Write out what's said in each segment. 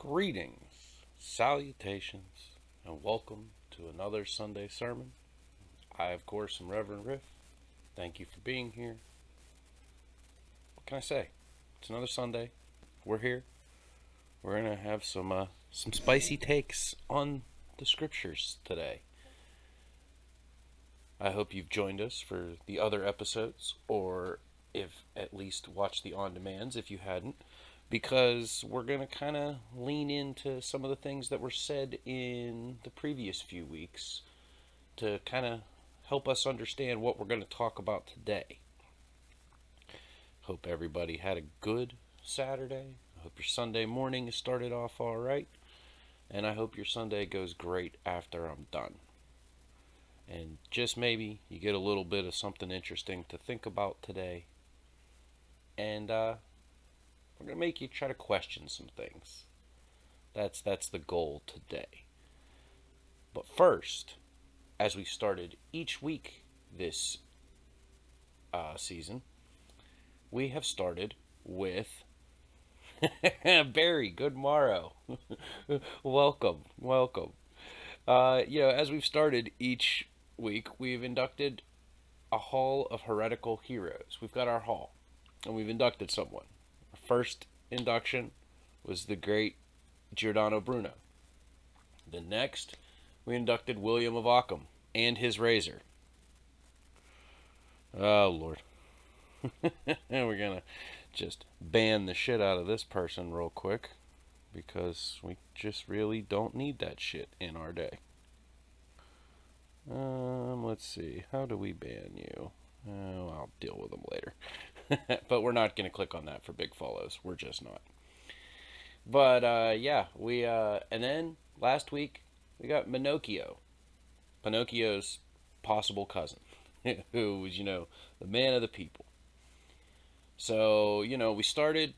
Greetings, salutations, and welcome to another Sunday sermon. I, of course, am Reverend Riff. Thank you for being here. What can I say? It's another Sunday. We're here. We're gonna have some spicy takes on the scriptures today. I hope you've joined us for the other episodes, or if at least watched the on-demands if you hadn't, because we're going to kind of lean into some of the things that were said in the previous few weeks to kind of help us understand what we're going to talk about today. Hope everybody had a good Saturday. I hope your Sunday morning has started off all right. And I hope your Sunday goes great after I'm done. And just maybe you get a little bit of something interesting to think about today. And we're going to make you try to question some things. That's the goal today. But first, as we started each week this season, we have started with Barry. Good morrow. welcome. As we've started each week, we've inducted a Hall of Heretical Heroes. We've got our hall, and we've inducted someone. Our first induction was the great Giordano Bruno. The next, we inducted William of Ockham and his razor. Oh, Lord. We're going to just ban the shit out of this person real quick, because we just really don't need that shit in our day. Let's see. How do we ban you? I'll deal with them later. But we're not going to click on that for big follows. We're just not. But, and then last week, we got Pinocchio's possible cousin, who was, the man of the people. So, we started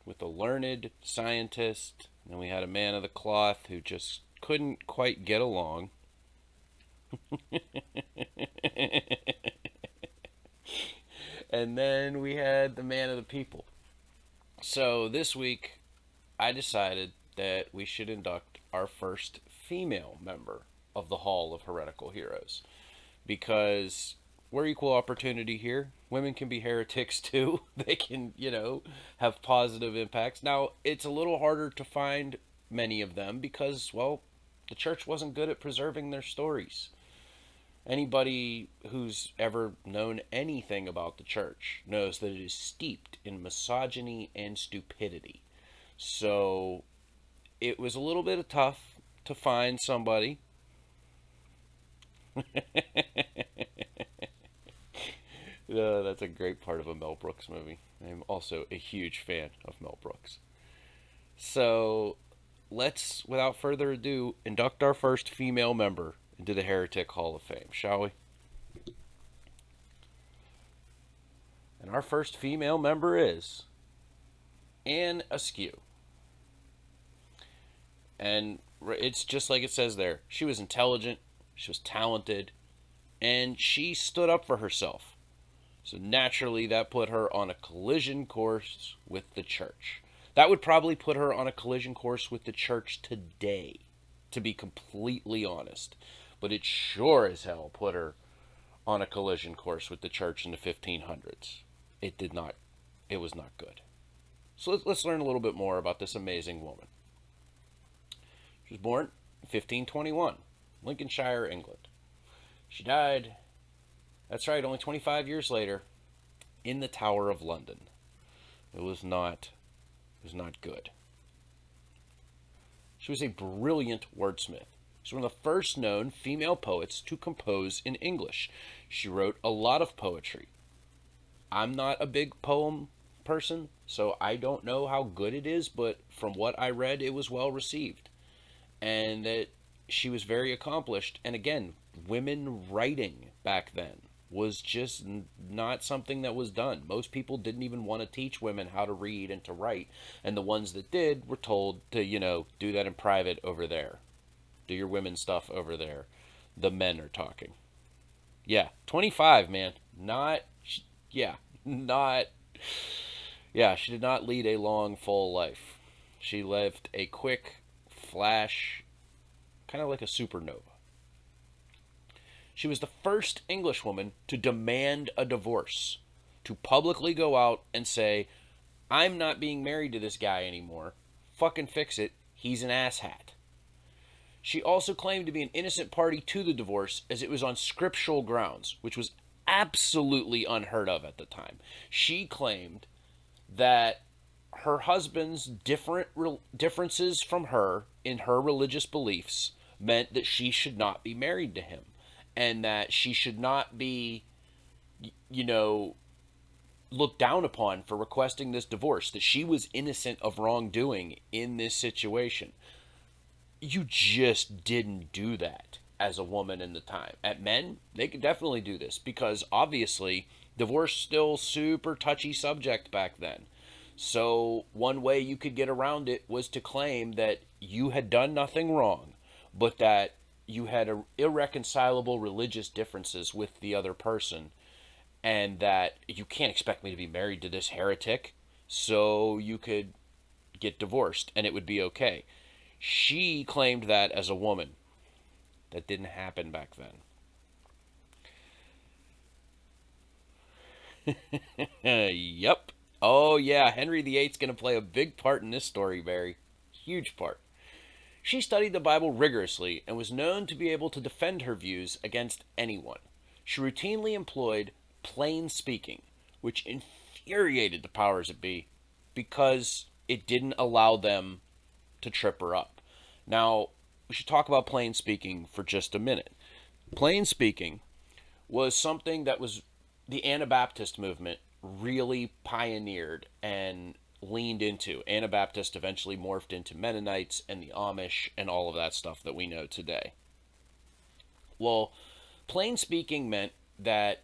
with a learned scientist, and we had a man of the cloth who just couldn't quite get along. And then we had the man of the people. So this week, I decided that we should induct our first female member of the Hall of Heretical Heroes, because we're equal opportunity here. Women can be heretics too. They can, have positive impacts. Now, it's a little harder to find many of them because, well, the church wasn't good at preserving their stories. Anybody who's ever known anything about the church knows that it is steeped in misogyny and stupidity. So it was a little bit tough to find somebody. That's a great part of a Mel Brooks movie. I'm also a huge fan of Mel Brooks. So let's, without further ado, induct our first female member into the Heretic Hall of Fame, shall we? And our first female member is Anne Askew. And it's just like it says there. She was intelligent, she was talented, and she stood up for herself. So naturally, that put her on a collision course with the church. That would probably put her on a collision course with the church today, to be completely honest. But it sure as hell put her on a collision course with the church in the 1500s. It was not good. So let's learn a little bit more about this amazing woman. She was born in 1521, Lincolnshire, England. She died, that's right, only 25 years later, in the Tower of London. It was not good. She was a brilliant wordsmith. She's one of the first known female poets to compose in English. She wrote a lot of poetry. I'm not a big poem person, so I don't know how good it is, but from what I read, it was well received. And that she was very accomplished. And again, women writing back then was just not something that was done. Most people didn't even want to teach women how to read and to write. And the ones that did were told to, do that in private over there. Do your women stuff over there. The men are talking. Yeah, 25, man. She did not lead a long, full life. She lived a quick flash, kind of like a supernova. She was the first Englishwoman to demand a divorce, to publicly go out and say, I'm not being married to this guy anymore. Fucking fix it. He's an asshat. She also claimed to be an innocent party to the divorce as it was on scriptural grounds, which was absolutely unheard of at the time. She claimed that her husband's differences from her in her religious beliefs meant that she should not be married to him, and that she should not be, you know, looked down upon for requesting this divorce, that she was innocent of wrongdoing in this situation. You just didn't do that as a woman in the time. At men, they could definitely do this because obviously divorce still super touchy subject back then. So one way you could get around it was to claim that you had done nothing wrong, but that you had irreconcilable religious differences with the other person, and that you can't expect me to be married to this heretic, so you could get divorced and it would be okay. She claimed that as a woman. That didn't happen back then. Yep. Oh, yeah. Henry VIII's going to play a big part in this story, Barry. Huge part. She studied the Bible rigorously and was known to be able to defend her views against anyone. She routinely employed plain speaking, which infuriated the powers that be because it didn't allow them to trip her up. Now, we should talk about plain speaking for just a minute. Plain speaking was something that was the Anabaptist movement really pioneered and leaned into. Anabaptist eventually morphed into Mennonites and the Amish and all of that stuff that we know today. Well, plain speaking meant that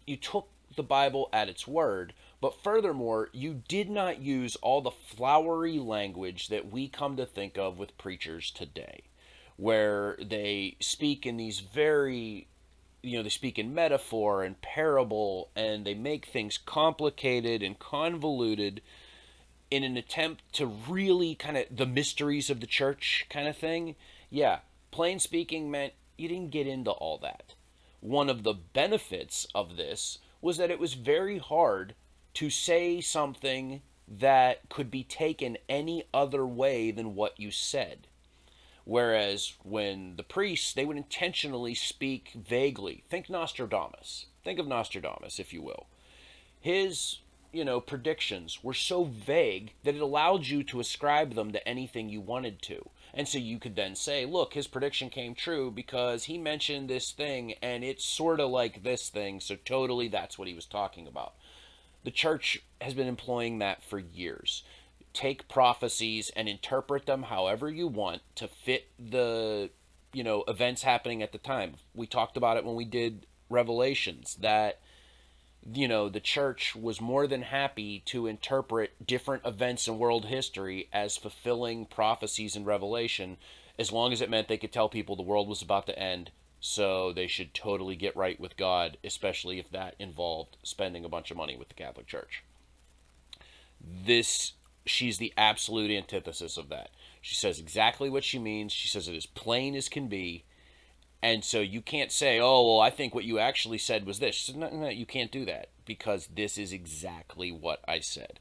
you took the Bible at its word, but furthermore, you did not use all the flowery language that we come to think of with preachers today, where they speak in these very, they speak in metaphor and parable, and they make things complicated and convoluted in an attempt to really kind of the mysteries of the church kind of thing. Yeah, plain speaking meant you didn't get into all that. One of the benefits of this was that it was very hard to say something that could be taken any other way than what you said. Whereas when the priests, they would intentionally speak vaguely. Think Nostradamus. Think of Nostradamus, if you will. His, predictions were so vague that it allowed you to ascribe them to anything you wanted to. And so you could then say, look, his prediction came true because he mentioned this thing and it's sort of like this thing, so totally that's what he was talking about. The church has been employing that for years. Take prophecies and interpret them however you want to fit the, events happening at the time. We talked about it when we did Revelations, that the church was more than happy to interpret different events in world history as fulfilling prophecies in Revelation, as long as it meant they could tell people the world was about to end, so they should totally get right with God, especially if that involved spending a bunch of money with the Catholic Church. She's the absolute antithesis of that. She says exactly what she means. She says it as plain as can be. And so you can't say, oh, well, I think what you actually said was this. She said, no, you can't do that because this is exactly what I said.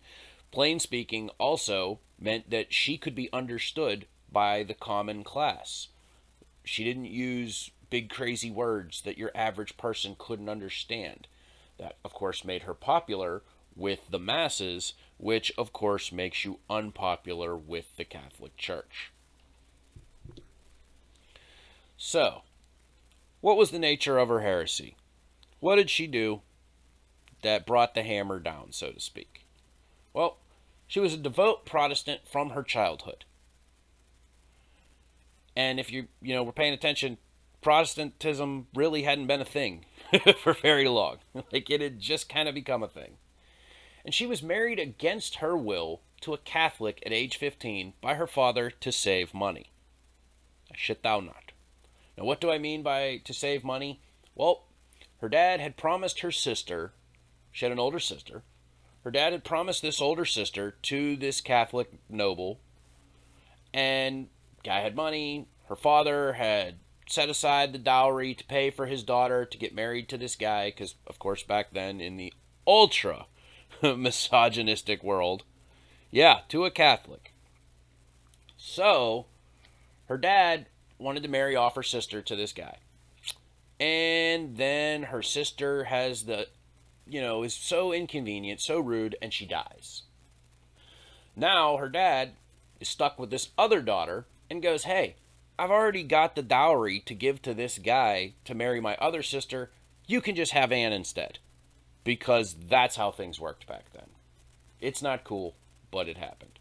Plain speaking also meant that she could be understood by the common class. She didn't use big crazy words that your average person couldn't understand. That, of course, made her popular with the masses, which, of course, makes you unpopular with the Catholic Church. So, what was the nature of her heresy? What did she do that brought the hammer down, so to speak? Well, she was a devout Protestant from her childhood. And if you were paying attention, Protestantism really hadn't been a thing for very long. Like, it had just kind of become a thing. And she was married against her will to a Catholic at age 15 by her father to save money. Shit thou not. Now, what do I mean by to save money? Well, her dad had promised her sister, she had an older sister, Her dad had promised this older sister to this Catholic noble, and guy had money. Her father had set aside the dowry to pay for his daughter to get married to this guy, because, of course, back then in the ultra misogynistic world, yeah, to a Catholic. So, her dad wanted to marry off her sister to this guy. And then her sister has is so inconvenient, so rude, and she dies. Now her dad is stuck with this other daughter and goes, hey, I've already got the dowry to give to this guy to marry my other sister. You can just have Anne instead. Because that's how things worked back then. It's not cool, but it happened.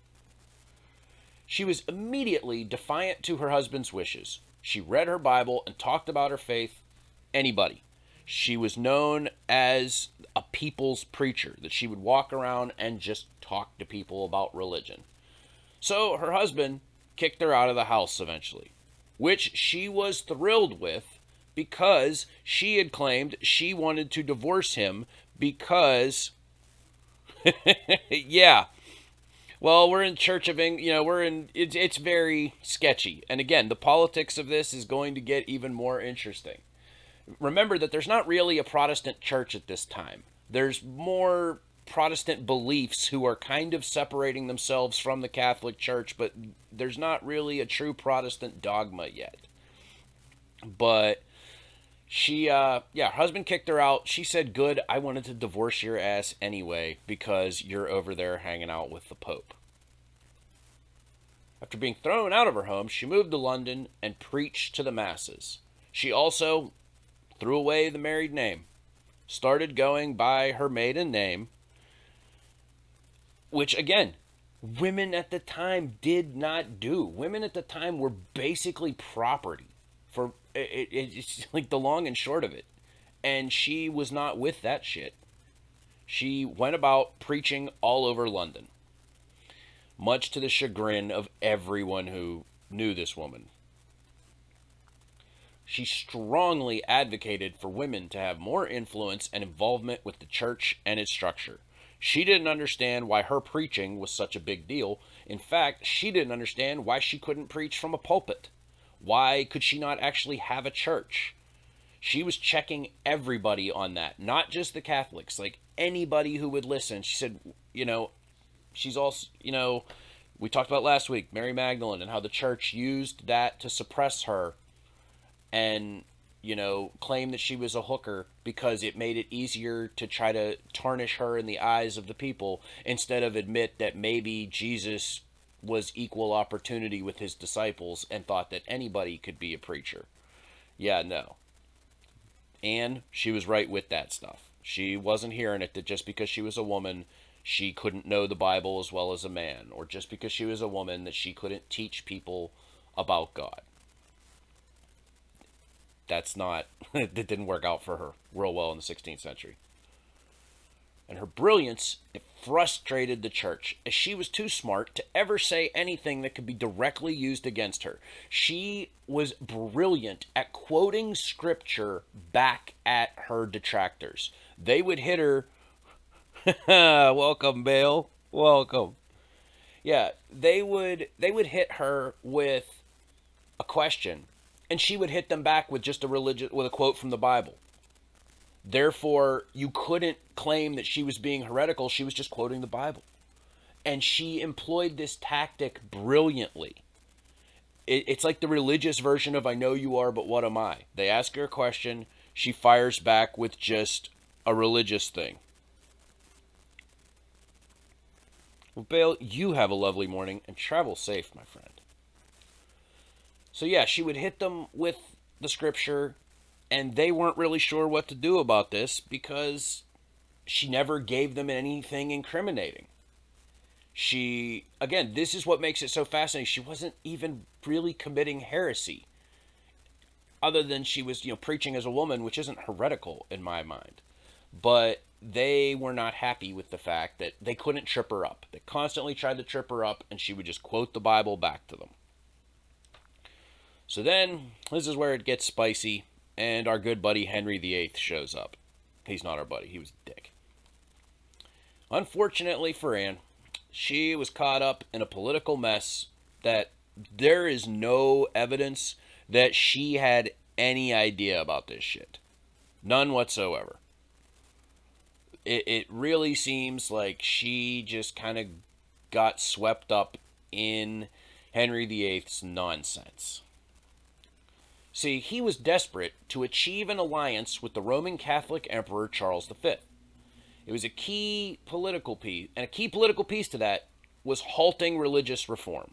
She was immediately defiant to her husband's wishes. She read her Bible and talked about her faith. Anybody. She was known as a people's preacher, that she would walk around and just talk to people about religion. So her husband kicked her out of the house eventually, which she was thrilled with because she had claimed she wanted to divorce him because, yeah, well, we're in Church of England, it's very sketchy. And again, the politics of this is going to get even more interesting. Remember that there's not really a Protestant church at this time. There's more Protestant beliefs who are kind of separating themselves from the Catholic Church, but there's not really a true Protestant dogma yet. But her husband kicked her out. She said, good, I wanted to divorce your ass anyway because you're over there hanging out with the Pope. After being thrown out of her home, she moved to London and preached to the masses. She also threw away the married name, started going by her maiden name, which, again, women at the time did not do. Women at the time were basically property. It's like the long and short of it. And she was not with that shit. She went about preaching all over London, much to the chagrin of everyone who knew this woman. She strongly advocated for women to have more influence and involvement with the church and its structure. She didn't understand why her preaching was such a big deal. In fact, she didn't understand why she couldn't preach from a pulpit. Why could she not actually have a church? She was checking everybody on that, not just the Catholics, like anybody who would listen. She said, she's also, we talked about last week, Mary Magdalene, and how the church used that to suppress her and, claim that she was a hooker because it made it easier to try to tarnish her in the eyes of the people instead of admit that maybe Jesus was equal opportunity with his disciples and thought that anybody could be a preacher. Yeah, no. And she was right with that stuff. She wasn't hearing it that just because she was a woman, she couldn't know the Bible as well as a man, or just because she was a woman that she couldn't teach people about God. That didn't work out for her real well in the 16th century. And her brilliance, it frustrated the church, as she was too smart to ever say anything that could be directly used against her. She was brilliant at quoting scripture back at her detractors. They would hit her, welcome, Bale, welcome. Yeah, they would hit her with a question, and she would hit them back with just with a quote from the Bible. Therefore, you couldn't claim that she was being heretical. She was just quoting the Bible. And she employed this tactic brilliantly. It's like the religious version of I know you are, but what am I? They ask her a question. She fires back with just a religious thing. Well, Bale, you have a lovely morning and travel safe, my friend. So yeah, she would hit them with the scripture, and they weren't really sure what to do about this because she never gave them anything incriminating. Again, this is what makes it so fascinating. She wasn't even really committing heresy, other than she was, preaching as a woman, which isn't heretical in my mind. But they were not happy with the fact that they couldn't trip her up. They constantly tried to trip her up, and she would just quote the Bible back to them. So then, this is where it gets spicy, and our good buddy Henry VIII shows up. He's not our buddy, he was a dick. Unfortunately for Anne, she was caught up in a political mess that there is no evidence that she had any idea about this shit. None whatsoever. It really seems like she just kind of got swept up in Henry VIII's nonsense. See, he was desperate to achieve an alliance with the Roman Catholic Emperor Charles V. It was a key political piece, and a key political piece to that was halting religious reform.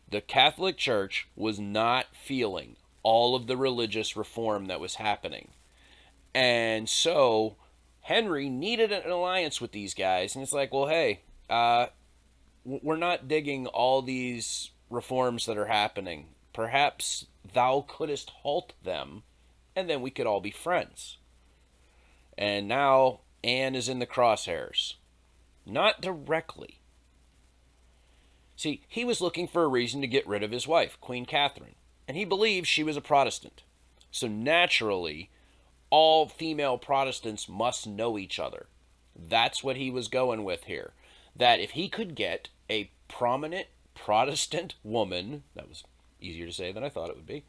The Catholic Church was not feeling all of the religious reform that was happening. And so Henry needed an alliance with these guys, and it's like, well, hey, we're not digging all these reforms that are happening. Perhaps thou couldst halt them, and then we could all be friends. And now Anne is in the crosshairs. Not directly. See, he was looking for a reason to get rid of his wife, Queen Catherine, and he believed she was a Protestant. So naturally, all female Protestants must know each other. That's what he was going with here. That if he could get a prominent Protestant woman, that was easier to say than I thought it would be,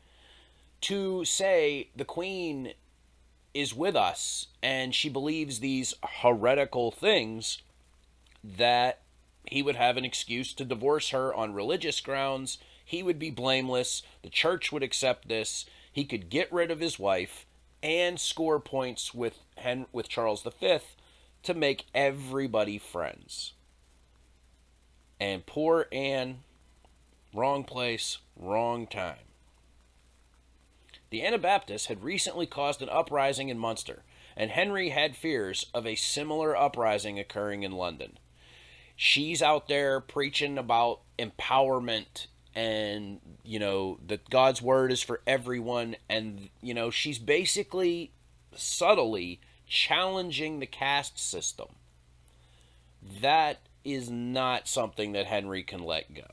to say the Queen is with us and she believes these heretical things, that he would have an excuse to divorce her on religious grounds. He would be blameless. The church would accept this. He could get rid of his wife and score points with Charles V to make everybody friends. And poor Anne, wrong place, wrong time. The Anabaptists had recently caused an uprising in Munster, and Henry had fears of a similar uprising occurring in London. She's out there preaching about empowerment and, that God's word is for everyone. And, she's basically subtly challenging the caste system. That is not something that Henry can let go.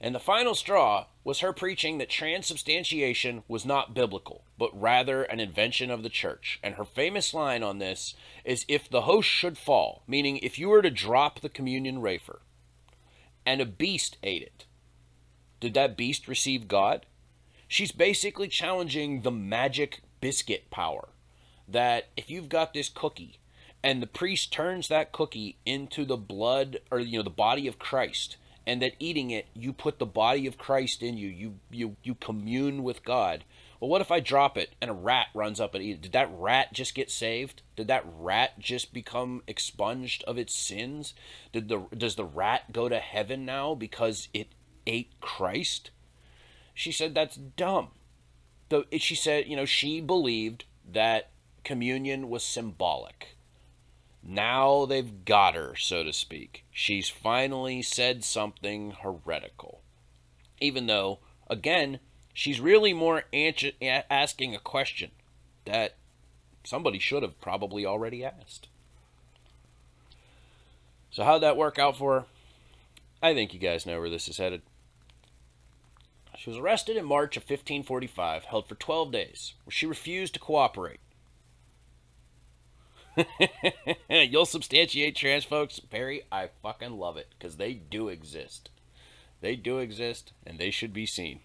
And the final straw was her preaching that transubstantiation was not biblical, but rather an invention of the church. And her famous line on this is, if the host should fall, meaning if you were to drop the communion wafer and a beast ate it, did that beast receive God? She's basically challenging the magic biscuit power. That if you've got this cookie and the priest turns that cookie into the blood or, the body of Christ, and that eating it, you put the body of Christ in you. You commune with God. Well, what if I drop it and a rat runs up and eats it? Did that rat just get saved? Did that rat just become expunged of its sins? Does the rat go to heaven now because it ate Christ? She said that's dumb. She said, she believed that communion was symbolic. Now they've got her, so to speak. She's finally said something heretical. Even though, again, she's really more asking a question that somebody should have probably already asked. So how'd that work out for her? I think you guys know where this is headed. She was arrested in March of 1545, held for 12 days, where she refused to cooperate. You'll substantiate trans folks, Perry. I fucking love it, because they do exist. They do exist, and they should be seen.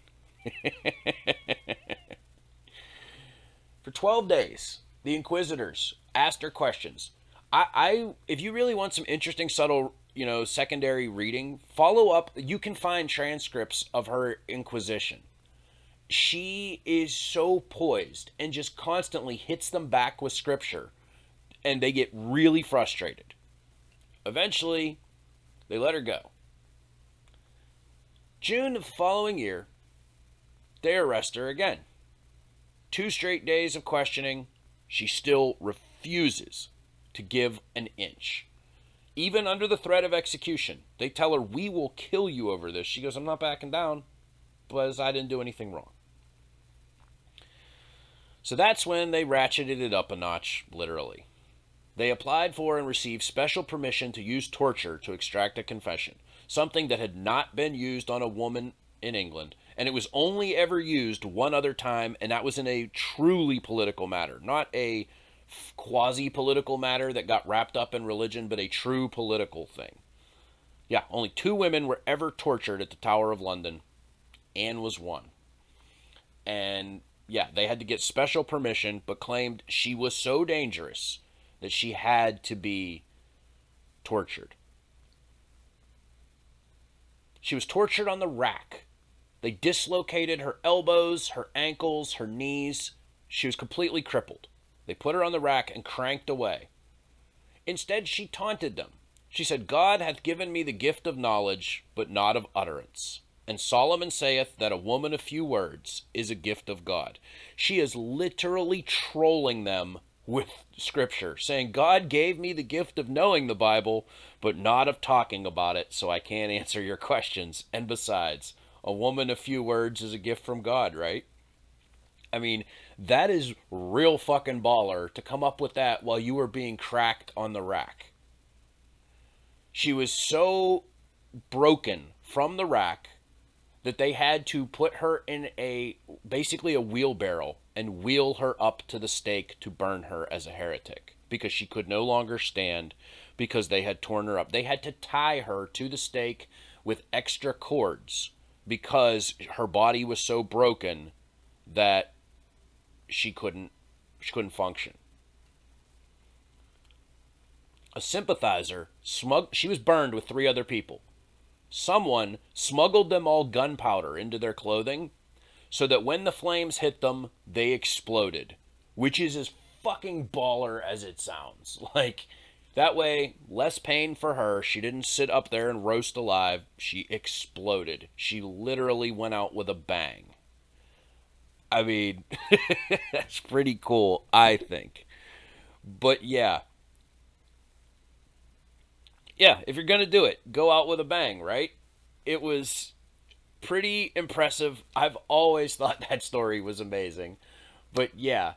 For 12 days, the inquisitors asked her questions. If you really want some interesting, subtle, secondary reading, follow up. You can find transcripts of her inquisition. She is so poised and just constantly hits them back with scripture. And they get really frustrated. Eventually, they let her go. June of the following year, they arrest her again. 2 straight days of questioning, she still refuses to give an inch. Even under the threat of execution, they tell her, we will kill you over this. She goes, I'm not backing down, because I didn't do anything wrong. So that's when they ratcheted it up a notch, literally. They applied for and received special permission to use torture to extract a confession, something that had not been used on a woman in England, and it was only ever used one other time, and that was in a truly political matter, not a quasi-political matter that got wrapped up in religion, but a true political thing. Yeah, only 2 women were ever tortured at the Tower of London. Anne was one. And yeah, they had to get special permission, but claimed she was so dangerous that she had to be tortured. She was tortured on the rack. They dislocated her elbows, her ankles, her knees. She was completely crippled. They put her on the rack and cranked away. Instead, she taunted them. She said, God hath given me the gift of knowledge, but not of utterance. And Solomon saith that a woman of few words is a gift of God. She is literally trolling them with scripture, saying, God gave me the gift of knowing the Bible, but not of talking about it, so I can't answer your questions. And besides, a woman of few words is a gift from God, right? I mean, that is real fucking baller to come up with that while you were being cracked on the rack. She was so broken from the rack that they had to put her in basically a wheelbarrow and wheel her up to the stake to burn her as a heretic because she could no longer stand because they had torn her up. They had to tie her to the stake with extra cords because her body was so broken that she couldn't function. A sympathizer she was burned with 3 other people. Someone smuggled them all gunpowder into their clothing so that when the flames hit them, they exploded, which is as fucking baller as it sounds. Like, that way, less pain for her. She didn't sit up there and roast alive. She exploded. She literally went out with a bang. I mean, that's pretty cool, I think. But yeah, if you're going to do it, go out with a bang, right? It was pretty impressive. I've always thought that story was amazing. But yeah,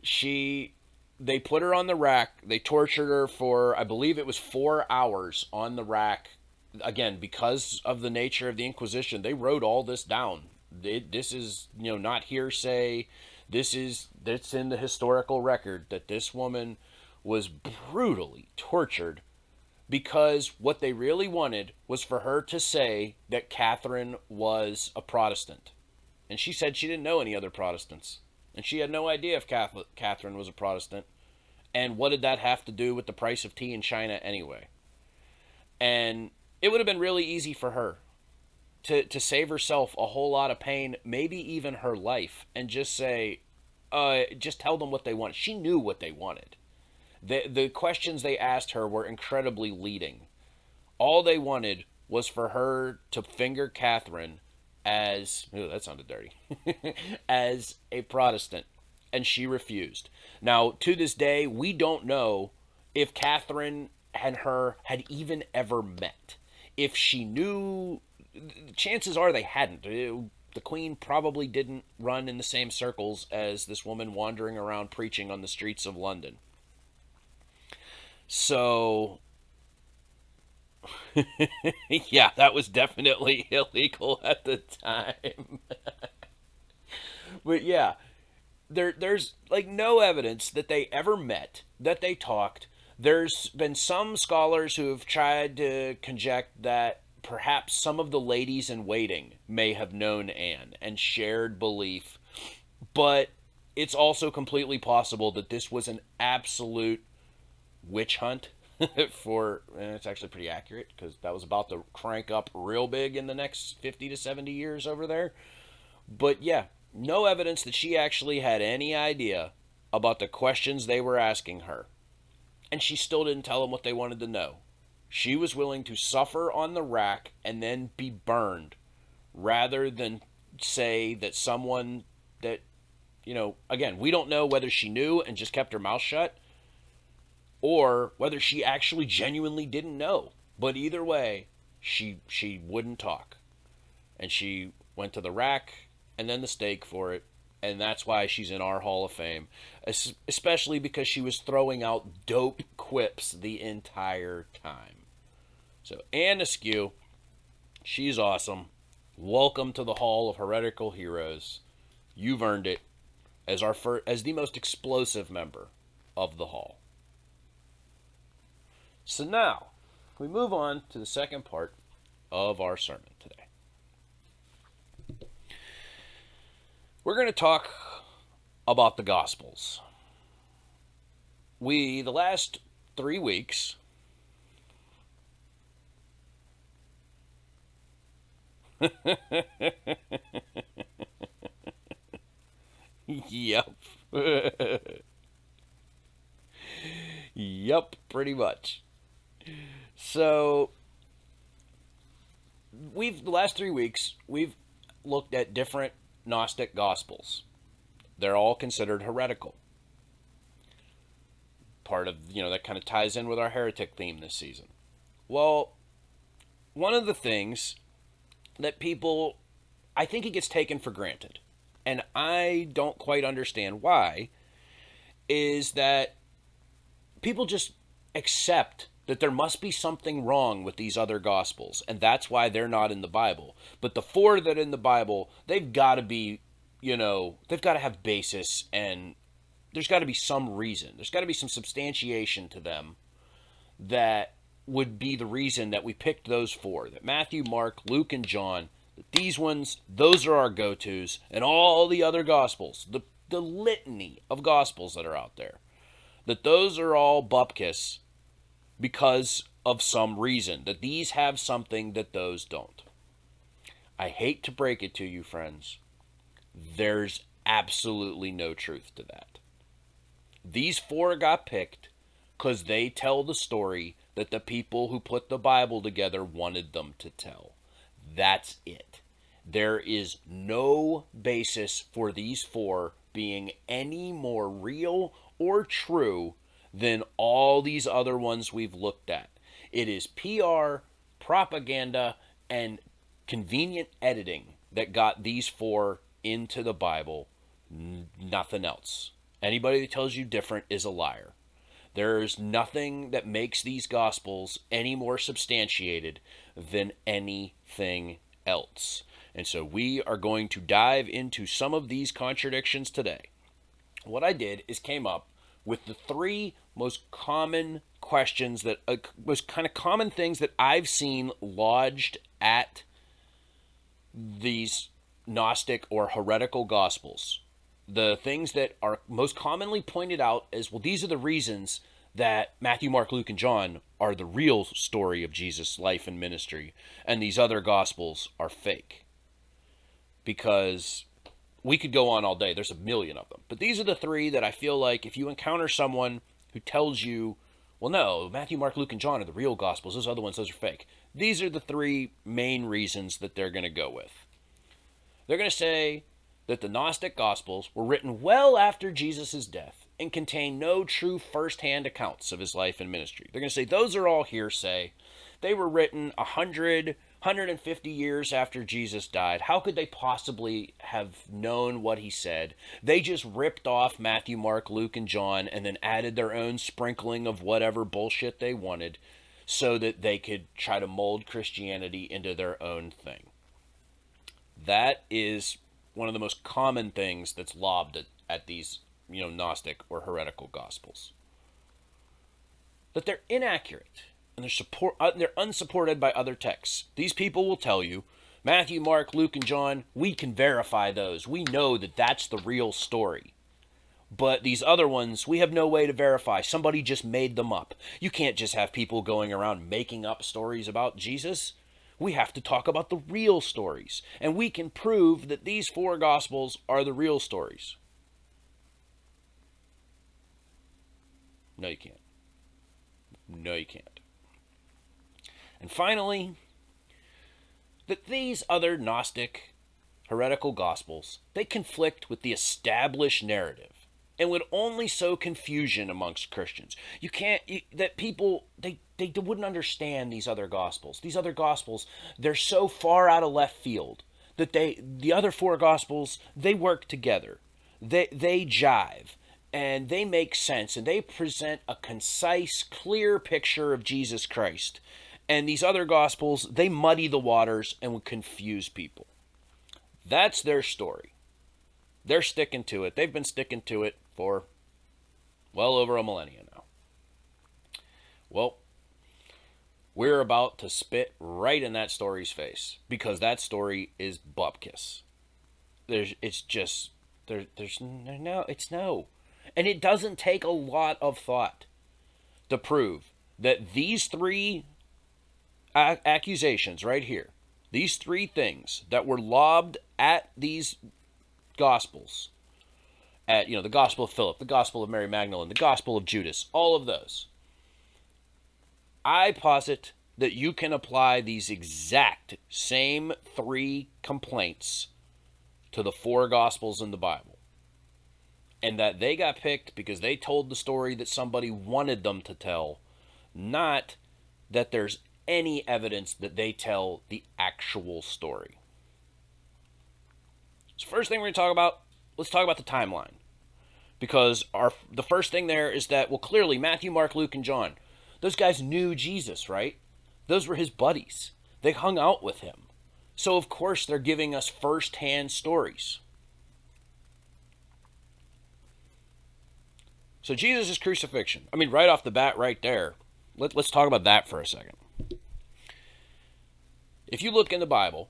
they put her on the rack. They tortured her for, I believe it was 4 hours on the rack. Again, because of the nature of the Inquisition, they wrote all this down. This is, not hearsay. That's in the historical record that this woman was brutally tortured because what they really wanted was for her to say that Catherine was a Protestant. And she said she didn't know any other Protestants. And she had no idea if Catherine was a Protestant. And what did that have to do with the price of tea in China anyway? And it would have been really easy for her to save herself a whole lot of pain, maybe even her life, and just say, just tell them what they want. She knew what they wanted. The questions they asked her were incredibly leading. All they wanted was for her to finger Catherine as, that sounded dirty, as a Protestant, and she refused. Now, to this day, we don't know if Catherine and her had even ever met. If she knew, chances are they hadn't. The Queen probably didn't run in the same circles as this woman wandering around preaching on the streets of London. So, yeah, that was definitely illegal at the time. But yeah, there's like no evidence that they ever met, that they talked. There's been some scholars who have tried to conject that perhaps some of the ladies in waiting may have known Anne and shared belief, but it's also completely possible that this was an absolute witch hunt for, and it's actually pretty accurate because that was about to crank up real big in the next 50 to 70 years over there. But yeah, no evidence that she actually had any idea about the questions they were asking her. And she still didn't tell them what they wanted to know. She was willing to suffer on the rack and then be burned rather than say that someone that, again, we don't know whether she knew and just kept her mouth shut or whether she actually genuinely didn't know. But either way, she wouldn't talk. And she went to the rack and then the stake for it. And that's why she's in our Hall of Fame. Especially because she was throwing out dope quips the entire time. So, Anne Askew, she's awesome. Welcome to the Hall of Heretical Heroes. You've earned it as the most explosive member of the Hall. So now, we move on to the second part of our sermon today. We're going to talk about the Gospels. The last 3 weeks, yep. Yep, pretty much. So, the last 3 weeks, we've looked at different Gnostic Gospels. They're all considered heretical. Part of, that kind of ties in with our heretic theme this season. Well, one of the things that people, I think it gets taken for granted, and I don't quite understand why, is that people just accept that there must be something wrong with these other Gospels, and that's why they're not in the Bible. But the 4 that are in the Bible, they've got to be, they've got to have basis, and there's got to be some reason. There's got to be some substantiation to them that would be the reason that we picked those 4. That Matthew, Mark, Luke, and John, that these ones, those are our go-tos, and all the other Gospels, the litany of Gospels that are out there, that those are all bupkis because of some reason, that these have something that those don't. I hate to break it to you, friends. There's absolutely no truth to that. These 4 got picked because they tell the story that the people who put the Bible together wanted them to tell. That's it. There is no basis for these 4 being any more real or true than all these other ones we've looked at. It is PR, propaganda, and convenient editing that got these 4 into the Bible. Nothing else. Anybody that tells you different is a liar. There's nothing that makes these Gospels any more substantiated than anything else. And so we are going to dive into some of these contradictions today. What I did is came up with the 3 most common questions that, most kind of common things that I've seen lodged at these Gnostic or heretical Gospels. The things that are most commonly pointed out as, well, these are the reasons that Matthew, Mark, Luke, and John are the real story of Jesus' life and ministry, and these other Gospels are fake. Because we could go on all day. There's a million of them. But these are the 3 that I feel like if you encounter someone who tells you, well, no, Matthew, Mark, Luke, and John are the real Gospels. Those other ones, those are fake. These are the 3 main reasons that they're going to go with. They're going to say that the Gnostic Gospels were written well after Jesus' death and contain no true first-hand accounts of his life and ministry. They're going to say those are all hearsay. They were written 150 years after Jesus died. How could they possibly have known what he said? They just ripped off Matthew, Mark, Luke, and John and then added their own sprinkling of whatever bullshit they wanted so that they could try to mold Christianity into their own thing. That is one of the most common things that's lobbed at these, Gnostic or heretical Gospels. That they're inaccurate and they're unsupported by other texts. These people will tell you, Matthew, Mark, Luke, and John, we can verify those. We know that that's the real story. But these other ones, we have no way to verify. Somebody just made them up. You can't just have people going around making up stories about Jesus. We have to talk about the real stories. And we can prove that these 4 Gospels are the real stories. No, you can't. No, you can't. And finally, that these other Gnostic, heretical Gospels, they conflict with the established narrative and would only sow confusion amongst Christians. People wouldn't understand these other Gospels. These other Gospels, they're so far out of left field that the other 4 Gospels, they work together. They jive. And they make sense, and they present a concise, clear picture of Jesus Christ. And these other Gospels, they muddy the waters and would confuse people. That's their story. They're sticking to it. They've been sticking to it for Well over a millennia now. Well, we're about to spit right in that story's face because that story is bupkis. It's just there's no, it's no, and it doesn't take a lot of thought to prove that these three accusations right here, these three things that were lobbed at these gospels, at the Gospel of Philip, the Gospel of Mary Magdalene, the Gospel of Judas, all of those. I posit that you can apply these exact same three complaints to the four Gospels in the Bible. And that they got picked because they told the story that somebody wanted them to tell, not that there's any evidence that they tell the actual story. So first thing we're going to talk about, let's talk about the timeline. Because the first thing there is that, well, clearly Matthew, Mark, Luke, and John, those guys knew Jesus, right? Those were his buddies. They hung out with him. So, of course, they're giving us first-hand stories. So, Jesus' crucifixion. I mean, right off the bat, right there, let's talk about that for a second. If you look in the Bible,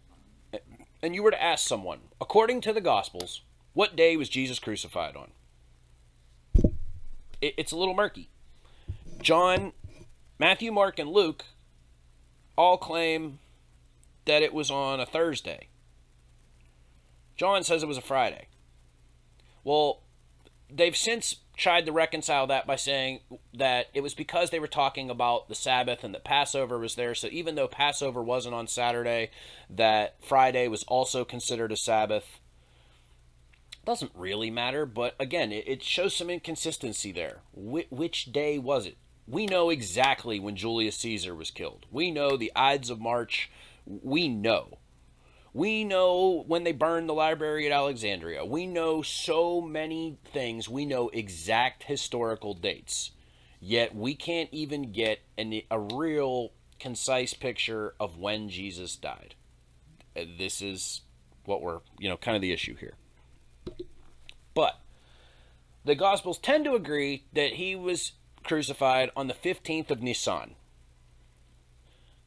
and you were to ask someone, according to the Gospels, what day was Jesus crucified on? It's a little murky. John, Matthew, Mark, and Luke all claim that it was on a Thursday. John says it was a Friday. Well, they've since tried to reconcile that by saying that it was because they were talking about the Sabbath and that Passover was there. So even though Passover wasn't on Saturday, that Friday was also considered a Sabbath. Doesn't really matter, but again, it shows some inconsistency there. Which day was it? We know exactly when Julius Caesar was killed. We know the Ides of March. We know. We know when they burned the library at Alexandria. We know so many things. We know exact historical dates. Yet we can't even get a real concise picture of when Jesus died. This is what we're, kind of the issue here. But the Gospels tend to agree that he was crucified on the 15th of Nisan.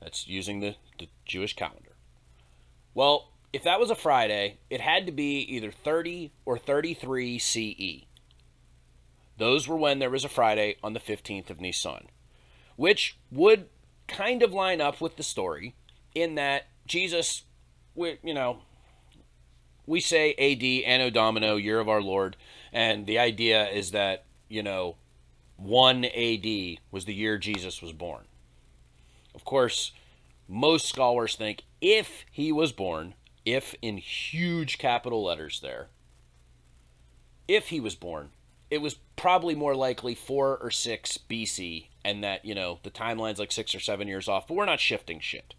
That's using the Jewish calendar. Well, if that was a Friday, it had to be either 30 or 33 CE. Those were when there was a Friday on the 15th of Nisan, which would kind of line up with the story in that Jesus, we say AD, Anno Domino, year of our Lord, and the idea is that, 1 AD was the year Jesus was born. Of course, most scholars think if he was born, if in huge capital letters there, if he was born, it was probably more likely 4 or 6 BC, and that, the timeline's like 6 or 7 years off, but we're not shifting shit.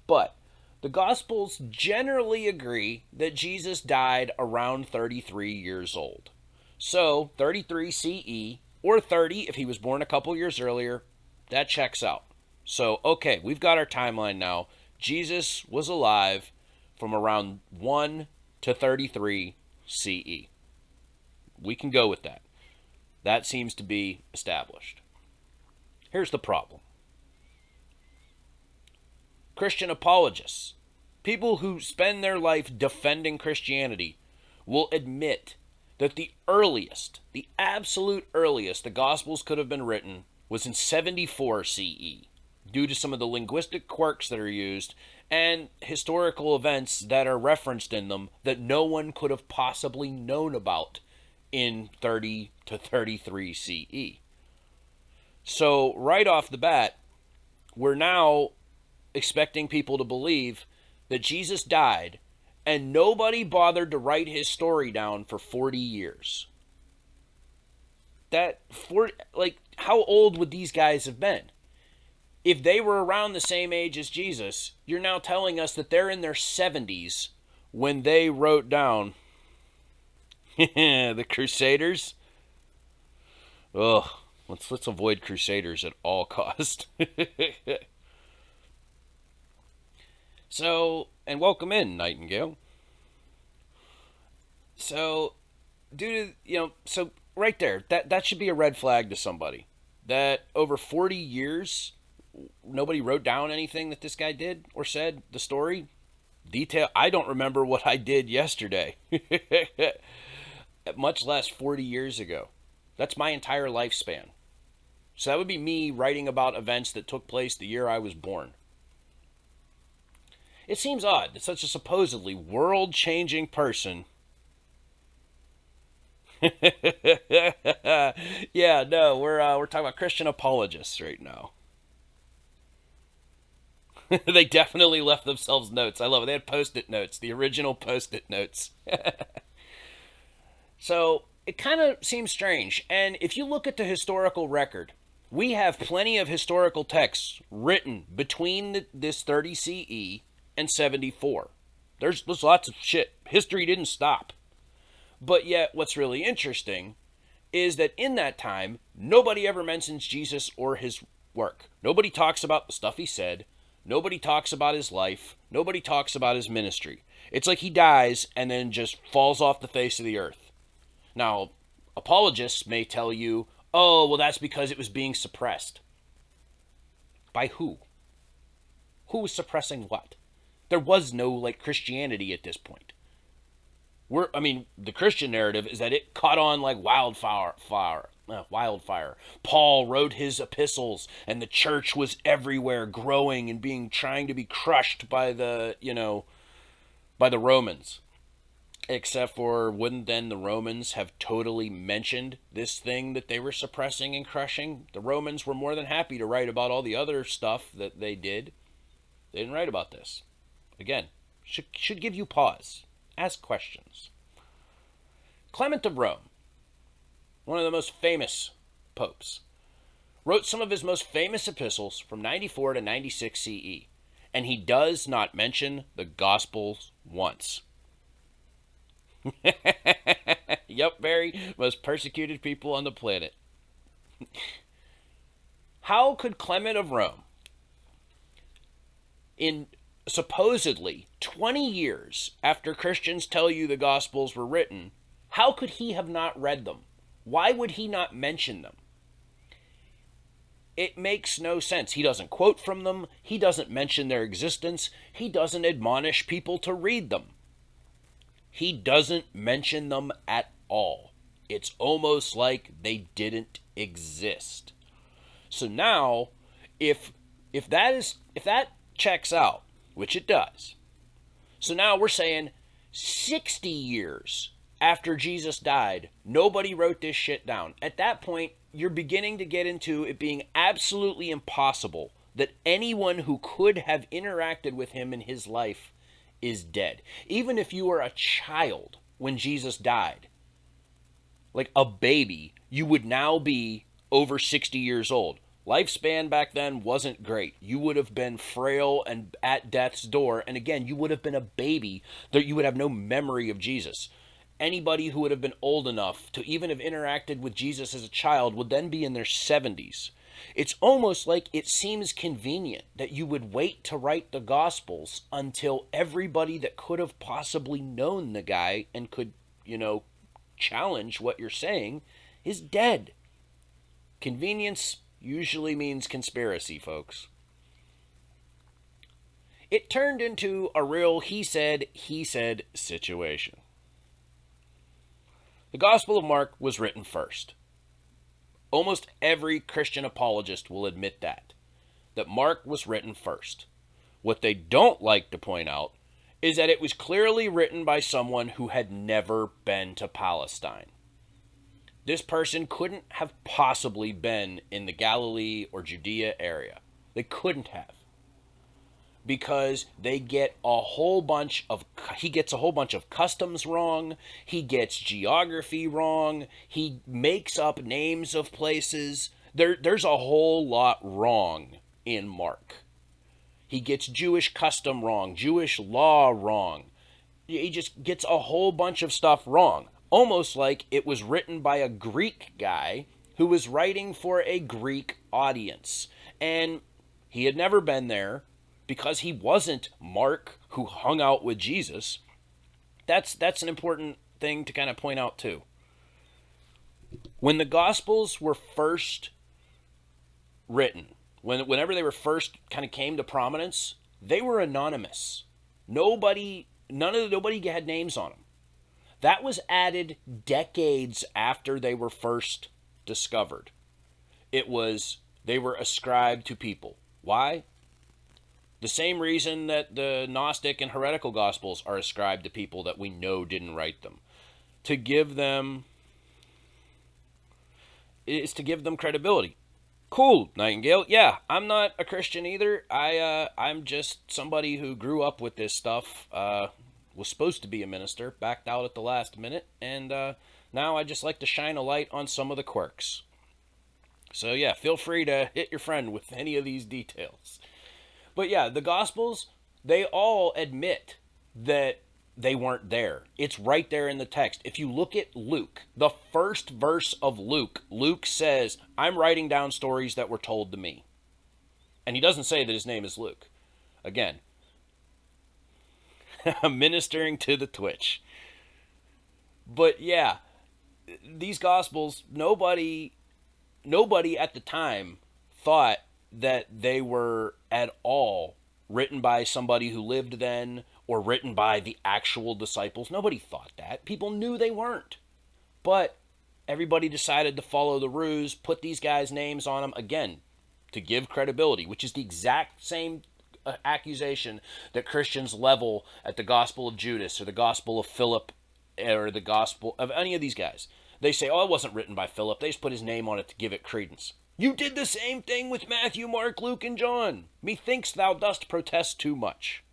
But the Gospels generally agree that Jesus died around 33 years old. So, 33 CE, or 30 if he was born a couple years earlier, that checks out. So, okay, we've got our timeline now. Jesus was alive from around 1 to 33 CE. We can go with that. That seems to be established. Here's the problem. Christian apologists, people who spend their life defending Christianity, will admit that the absolute earliest the Gospels could have been written was in 74 CE, due to some of the linguistic quirks that are used and historical events that are referenced in them that no one could have possibly known about in 30 to 33 CE. So right off the bat, we're now expecting people to believe that Jesus died and nobody bothered to write his story down for 40 years. How old would these guys have been? If they were around the same age as Jesus, you're now telling us that they're in their 70s when they wrote down the Crusaders. Ugh, let's avoid Crusaders at all cost. So, and welcome in, Nightingale. So, so right there, that should be a red flag to somebody. That over 40 years, nobody wrote down anything that this guy did or said, the story, detail. I don't remember what I did yesterday, much less 40 years ago. That's my entire lifespan. So that would be me writing about events that took place the year I was born. It seems odd that such a supposedly world changing person. Yeah, no, we're talking about Christian apologists right now. They definitely left themselves notes. I love it. They had post-it notes, the original post-it notes. So it kind of seems strange. And if you look at the historical record, we have plenty of historical texts written between this 30 CE and 74. There's lots of shit. History didn't stop. But yet, what's really interesting is that in that time, nobody ever mentions Jesus or his work. Nobody talks about the stuff he said. Nobody talks about his life. Nobody talks about his ministry. It's like he dies and then just falls off the face of the earth. Now, apologists may tell you, oh, well, that's because it was being suppressed. By who? Who was suppressing what? There was no, like, Christianity at this point. The Christian narrative is that it caught on like wildfire. Paul wrote his epistles, and the church was everywhere, growing and trying to be crushed by by the Romans. Except for, wouldn't then the Romans have totally mentioned this thing that they were suppressing and crushing? The Romans were more than happy to write about all the other stuff that they did. They didn't write about this. Again, should give you pause. Ask questions. Clement of Rome, one of the most famous popes, wrote some of his most famous epistles from 94 to 96 CE, and he does not mention the Gospels once. Yep, Barry, most persecuted people on the planet. How could Clement of Rome, in supposedly 20 years after Christians tell you the Gospels were written, how could he have not read them? Why would he not mention them? It makes no sense. He doesn't quote from them. He doesn't mention their existence. He doesn't admonish people to read them. He doesn't mention them at all. It's almost like they didn't exist. So now, if that checks out, which it does. So now we're saying 60 years after Jesus died, nobody wrote this shit down. At that point, you're beginning to get into it being absolutely impossible that anyone who could have interacted with him in his life is dead. Even if you were a child when Jesus died, like a baby, you would now be over 60 years old. Lifespan back then wasn't great. You would have been frail and at death's door. And again, you would have been a baby. That you would have no memory of Jesus. Anybody who would have been old enough to even have interacted with Jesus as a child would then be in their 70s. It's almost like it seems convenient that you would wait to write the Gospels until everybody that could have possibly known the guy and could, challenge what you're saying is dead. Convenience usually means conspiracy, folks. It turned into a real he said situation. The Gospel of Mark was written first. Almost every Christian apologist will admit that Mark was written first. What they don't like to point out is that it was clearly written by someone who had never been to Palestine. This person couldn't have possibly been in the Galilee or Judea area. They couldn't have. Because he gets a whole bunch of customs wrong. He gets geography wrong. He makes up names of places. There's a whole lot wrong in Mark. He gets Jewish custom wrong, Jewish law wrong. He just gets a whole bunch of stuff wrong. Almost like it was written by a Greek guy who was writing for a Greek audience. And he had never been there because he wasn't Mark who hung out with Jesus. That's an important thing to kind of point out too. When the Gospels were first written, whenever they were first kind of came to prominence, they were anonymous. Nobody had names on them. That was added decades after they were first discovered. They were ascribed to people. Why? The same reason that the Gnostic and heretical Gospels are ascribed to people that we know didn't write them. To give them credibility. Cool, Nightingale. Yeah, I'm not a Christian either. I'm just somebody who grew up with this stuff. Was supposed to be a minister, backed out at the last minute, and now I just like to shine a light on some of the quirks. So yeah, feel free to hit your friend with any of these details. But yeah, the Gospels, they all admit that they weren't there. It's right there in the text. If you look at Luke, the first verse of Luke, Luke says, I'm writing down stories that were told to me. And he doesn't say that his name is Luke. Again, I'm ministering to the Twitch. But yeah, these Gospels, nobody at the time thought that they were at all written by somebody who lived then or written by the actual disciples. Nobody thought that. People knew they weren't. But everybody decided to follow the ruse, put these guys' names on them, again, to give credibility, which is the exact same accusation that Christians level at the Gospel of Judas or the Gospel of Philip or the Gospel of any of these guys. They say, oh, it wasn't written by Philip. They just put his name on it to give it credence. You did the same thing with Matthew, Mark, Luke, and John. Methinks thou dost protest too much.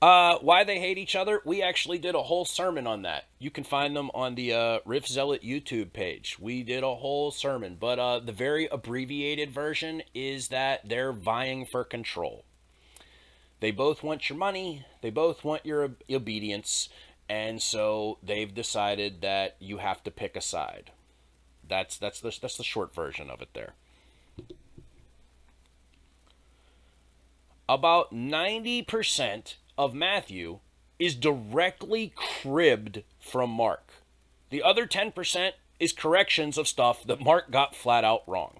Why they hate each other? We actually did a whole sermon on that. You can find them on the Riff Zealot YouTube page. We did a whole sermon, but the very abbreviated version is that they're vying for control. They both want your money. They both want your obedience. And so they've decided that you have to pick a side. That's the short version of it there. About 90% of Matthew is directly cribbed from Mark. The other 10% is corrections of stuff that Mark got flat out wrong.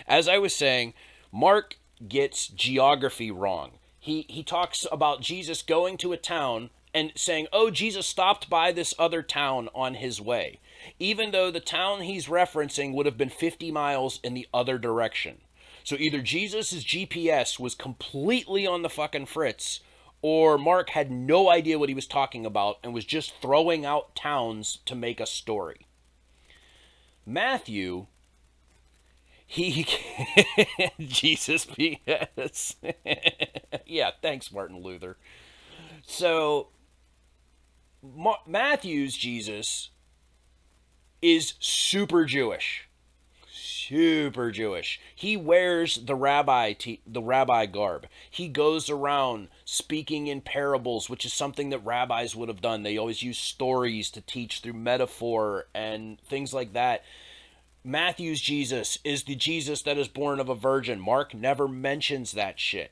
As I was saying, Mark gets geography wrong. He talks about Jesus going to a town and saying, oh, Jesus stopped by this other town on his way, even though the town he's referencing would have been 50 miles in the other direction. So either Jesus' GPS was completely on the fucking fritz, or Mark had no idea what he was talking about and was just throwing out towns to make a story. Matthew, Jesus PS. Yeah, thanks, Martin Luther. So, Matthew's Jesus is super Jewish. Super Jewish. He wears the rabbi garb. He goes around speaking in parables, which is something that rabbis would have done. They always use stories to teach through metaphor and things like that. Matthew's Jesus is the Jesus that is born of a virgin. Mark never mentions that shit.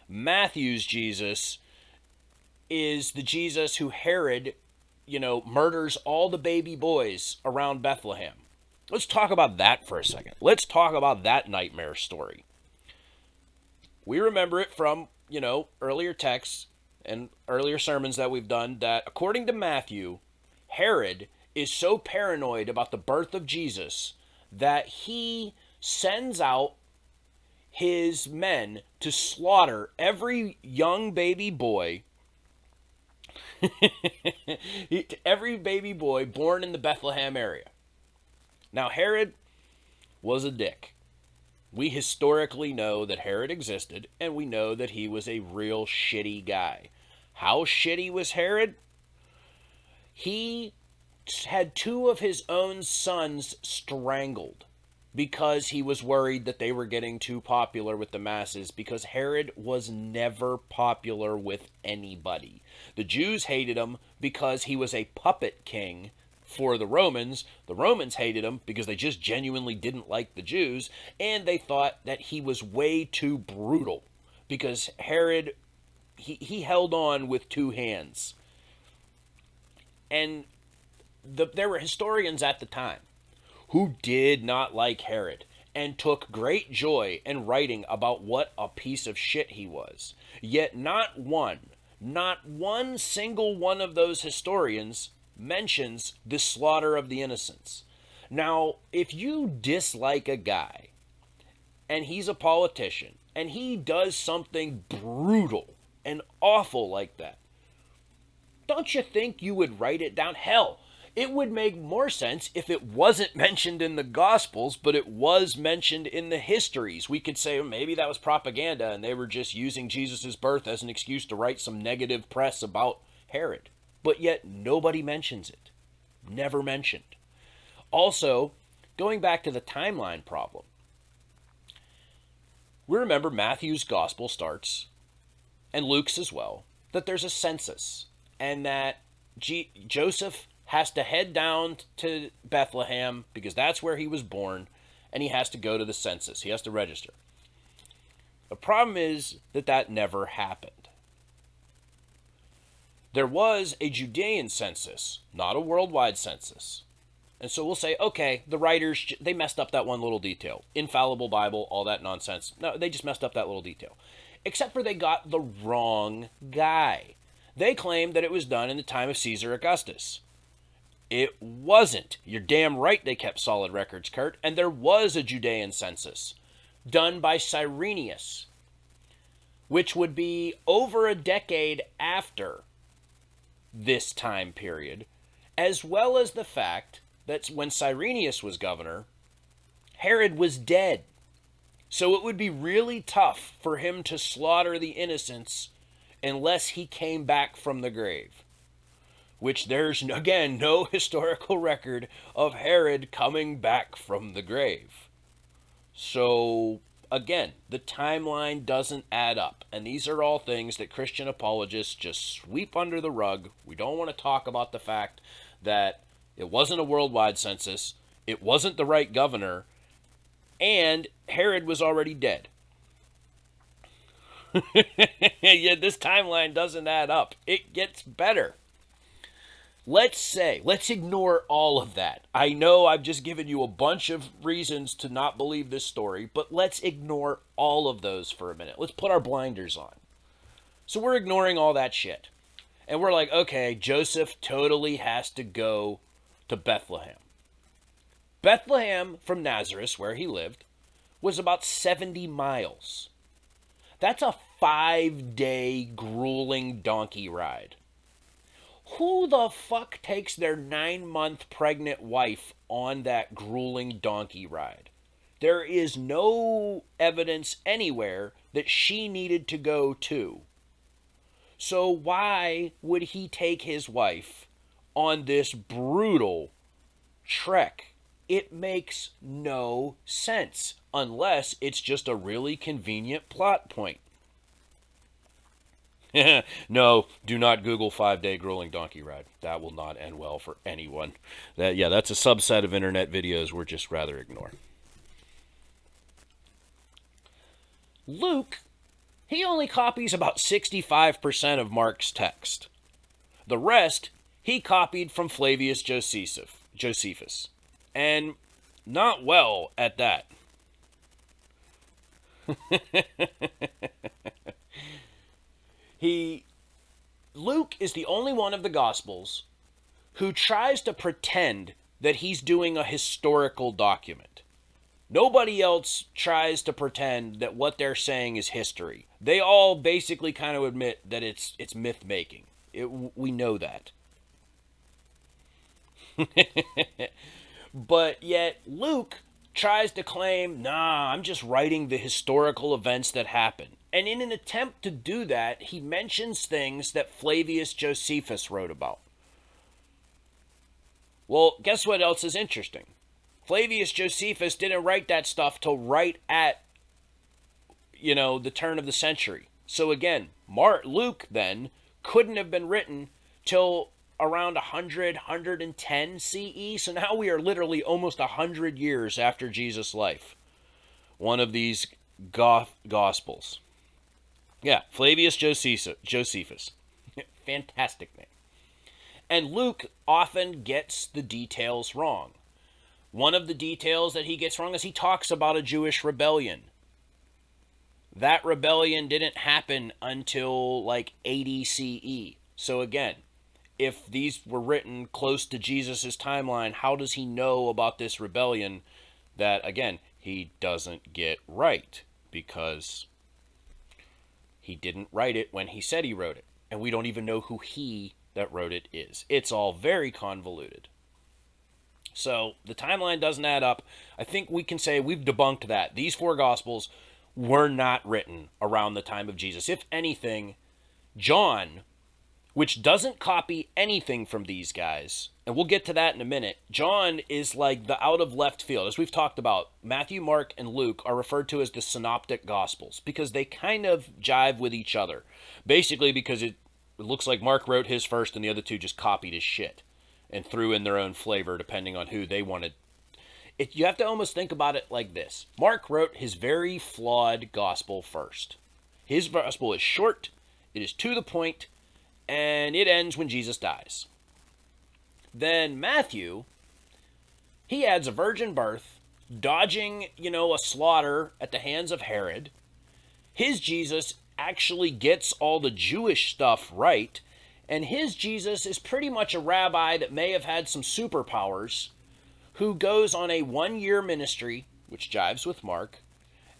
Matthew's Jesus is the Jesus who Herod, murders all the baby boys around Bethlehem. Let's talk about that for a second. Let's talk about that nightmare story. We remember it from, earlier texts and earlier sermons that we've done that according to Matthew, Herod is so paranoid about the birth of Jesus that he sends out his men to slaughter every young baby boy, every baby boy born in the Bethlehem area. Now, Herod was a dick. We historically know that Herod existed, and we know that he was a real shitty guy. How shitty was Herod? He had two of his own sons strangled because he was worried that they were getting too popular with the masses, because Herod was never popular with anybody. The Jews hated him because he was a puppet king for the Romans. The Romans hated him because they just genuinely didn't like the Jews, and they thought that he was way too brutal, because Herod he held on with two hands. And there were historians at the time who did not like Herod and took great joy in writing about what a piece of shit he was. Yet not one single one of those historians mentions the slaughter of the innocents. Now, if you dislike a guy and he's a politician and he does something brutal and awful like that, don't you think you would write it down? Hell, it would make more sense if it wasn't mentioned in the Gospels, but it was mentioned in the histories. We could say, well, maybe that was propaganda and they were just using Jesus' birth as an excuse to write some negative press about Herod. But yet nobody mentions it. Never mentioned. Also, going back to the timeline problem, we remember Matthew's Gospel starts, and Luke's as well, that there's a census, and that Joseph has to head down to Bethlehem because that's where he was born, and he has to go to the census. He has to register. The problem is that never happened. There was a Judean census, not a worldwide census. And so we'll say, okay, the writers, they messed up that one little detail. Infallible Bible, all that nonsense. No, they just messed up that little detail. Except for they got the wrong guy. They claimed that it was done in the time of Caesar Augustus. It wasn't. You're damn right they kept solid records, Kurt. And there was a Judean census done by Cyrenius, which would be over a decade after this time period, as well as the fact that when Cyrenius was governor, Herod was dead. So it would be really tough for him to slaughter the innocents unless he came back from the grave. Which there's, again, no historical record of Herod coming back from the grave. So, again, the timeline doesn't add up. And these are all things that Christian apologists just sweep under the rug. We don't want to talk about the fact that it wasn't a worldwide census, it wasn't the right governor, and Herod was already dead. Yeah, this timeline doesn't add up. It gets better. Let's ignore all of that. I know I've just given you a bunch of reasons to not believe this story, but let's ignore all of those for a minute. Let's put our blinders on. So we're ignoring all that shit. And we're like, okay, Joseph totally has to go to Bethlehem. Bethlehem from Nazareth, where he lived, was about 70 miles. That's a 5-day grueling donkey ride. Who the fuck takes their 9-month pregnant wife on that grueling donkey ride? There is no evidence anywhere that she needed to go too. So why would he take his wife on this brutal trek? It makes no sense unless it's just a really convenient plot point. No, do not Google 5-day grueling donkey ride. That will not end well for anyone. That's a subset of internet videos we're just rather ignore. Luke, he only copies about 65% of Mark's text. The rest, he copied from Flavius Josephus. And not well at that. Luke is the only one of the Gospels who tries to pretend that he's doing a historical document. Nobody else tries to pretend that what they're saying is history. They all basically kind of admit that it's myth-making. We know that. But yet Luke tries to claim, nah, I'm just writing the historical events that happened. And in an attempt to do that, he mentions things that Flavius Josephus wrote about. Well, guess what else is interesting? Flavius Josephus didn't write that stuff till right at, the turn of the century. So again, Luke then couldn't have been written till around 110 CE. So now we are literally almost 100 years after Jesus' life. One of these Gospels. Yeah, Flavius Josephus. Fantastic name. And Luke often gets the details wrong. One of the details that he gets wrong is he talks about a Jewish rebellion. That rebellion didn't happen until like 80 CE. So again, if these were written close to Jesus' timeline, how does he know about this rebellion that, again, he doesn't get right? Because he didn't write it when he said he wrote it. And we don't even know who he that wrote it is. It's all very convoluted. So the timeline doesn't add up. I think we can say we've debunked that. These four Gospels were not written around the time of Jesus. If anything, John, which doesn't copy anything from these guys, and we'll get to that in a minute, John is like the out of left field. As we've talked about, Matthew, Mark, and Luke are referred to as the synoptic Gospels because they kind of jive with each other. Basically because it looks like Mark wrote his first and the other two just copied his shit and threw in their own flavor depending on who they wanted. You have to almost think about it like this. Mark wrote his very flawed gospel first. His gospel is short, it is to the point, and it ends when Jesus dies. Then Matthew, he adds a virgin birth, dodging, a slaughter at the hands of Herod. His Jesus actually gets all the Jewish stuff right, and his Jesus is pretty much a rabbi that may have had some superpowers, who goes on a 1-year ministry, which jives with Mark,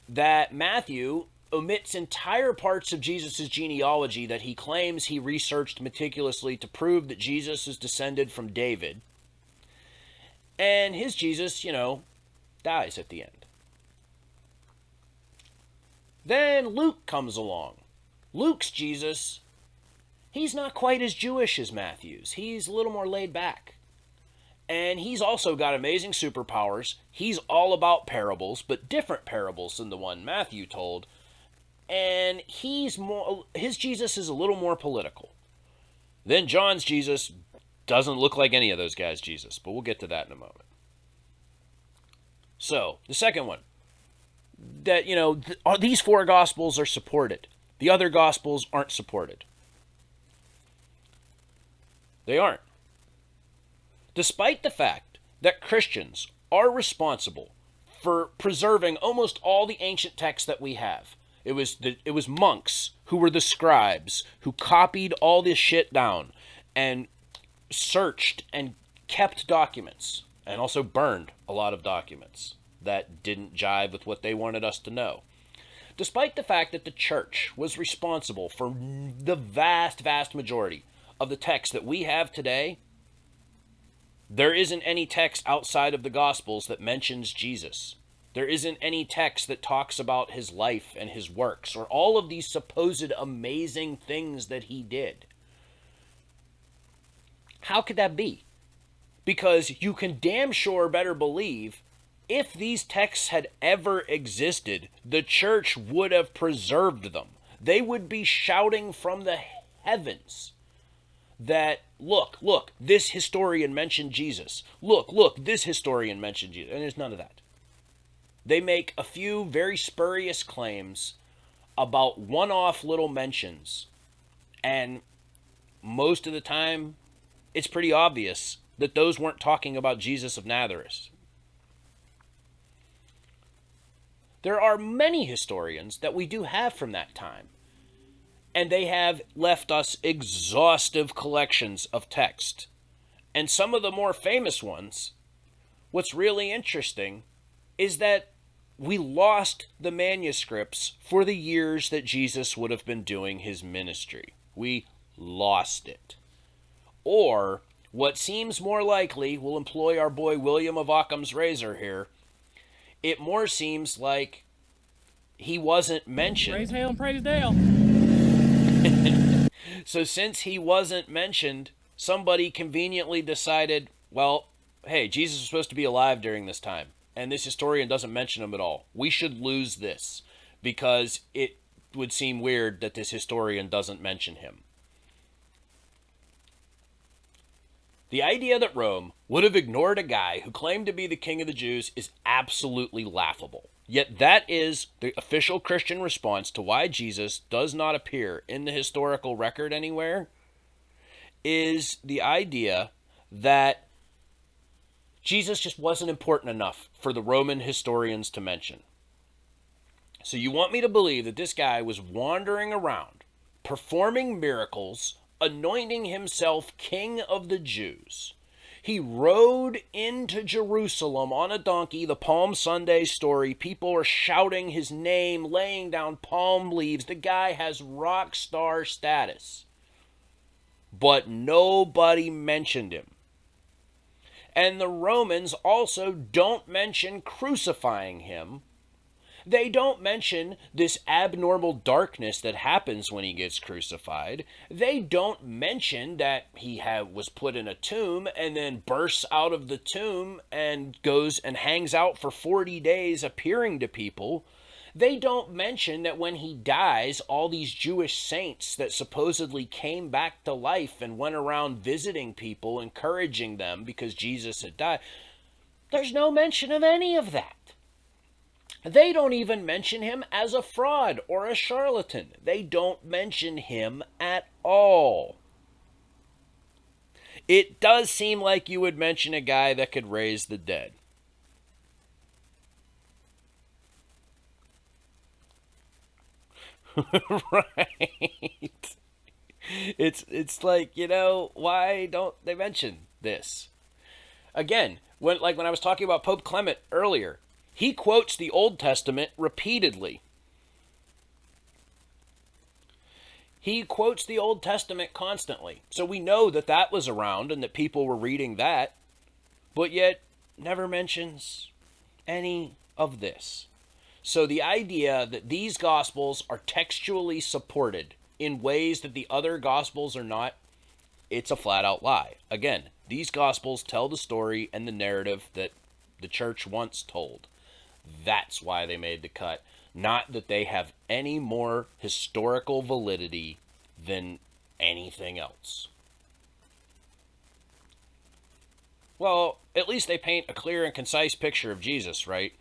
that Matthew omits entire parts of Jesus' genealogy that he claims he researched meticulously to prove that Jesus is descended from David. And his Jesus, dies at the end. Then Luke comes along. Luke's Jesus, he's not quite as Jewish as Matthew's. He's a little more laid back. And he's also got amazing superpowers. He's all about parables, but different parables than the one Matthew told. And his Jesus is a little more political. Then John's Jesus doesn't look like any of those guys' Jesus, but we'll get to that in a moment. So, the second one, that, these four Gospels are supported. The other Gospels aren't supported. They aren't. Despite the fact that Christians are responsible for preserving almost all the ancient texts that we have. It was monks who were the scribes who copied all this shit down and searched and kept documents and also burned a lot of documents that didn't jive with what they wanted us to know. Despite the fact that the church was responsible for the vast, vast majority of the texts that we have today, there isn't any text outside of the Gospels that mentions Jesus. There isn't any text that talks about his life and his works or all of these supposed amazing things that he did. How could that be? Because you can damn sure better believe if these texts had ever existed, the church would have preserved them. They would be shouting from the heavens that, look, this historian mentioned Jesus. Look, this historian mentioned Jesus. And there's none of that. They make a few very spurious claims about one-off little mentions. And most of the time, it's pretty obvious that those weren't talking about Jesus of Nazareth. There are many historians that we do have from that time. And they have left us exhaustive collections of text. And some of the more famous ones, what's really interesting is that we lost the manuscripts for the years that Jesus would have been doing his ministry. We lost it. Or, what seems more likely, we'll employ our boy William of Occam's razor here, it more seems like he wasn't mentioned. Praise hail and praise Dale. So since he wasn't mentioned, somebody conveniently decided, well, hey, Jesus was supposed to be alive during this time, and this historian doesn't mention him at all. We should lose this, because it would seem weird that this historian doesn't mention him. The idea that Rome would have ignored a guy who claimed to be the king of the Jews is absolutely laughable. Yet that is the official Christian response to why Jesus does not appear in the historical record anywhere, is the idea that Jesus just wasn't important enough for the Roman historians to mention. So you want me to believe that this guy was wandering around, performing miracles, anointing himself king of the Jews. He rode into Jerusalem on a donkey, the Palm Sunday story. People are shouting his name, laying down palm leaves. The guy has rock star status. But nobody mentioned him. And the Romans also don't mention crucifying him. They don't mention this abnormal darkness that happens when he gets crucified. They don't mention that he was put in a tomb and then bursts out of the tomb and goes and hangs out for 40 days appearing to people. They don't mention that when he dies, all these Jewish saints that supposedly came back to life and went around visiting people, encouraging them because Jesus had died. There's no mention of any of that. They don't even mention him as a fraud or a charlatan. They don't mention him at all. It does seem like you would mention a guy that could raise the dead. Right. It's like, why don't they mention this? Again, when I was talking about Pope Clement earlier, he quotes the Old Testament repeatedly. He quotes the Old Testament constantly. So we know that that was around and that people were reading that, but yet never mentions any of this. So the idea that these Gospels are textually supported in ways that the other Gospels are not, it's a flat out lie. Again, these Gospels tell the story and the narrative that the church once told. That's why they made the cut. Not that they have any more historical validity than anything else. Well, at least they paint a clear and concise picture of Jesus, right?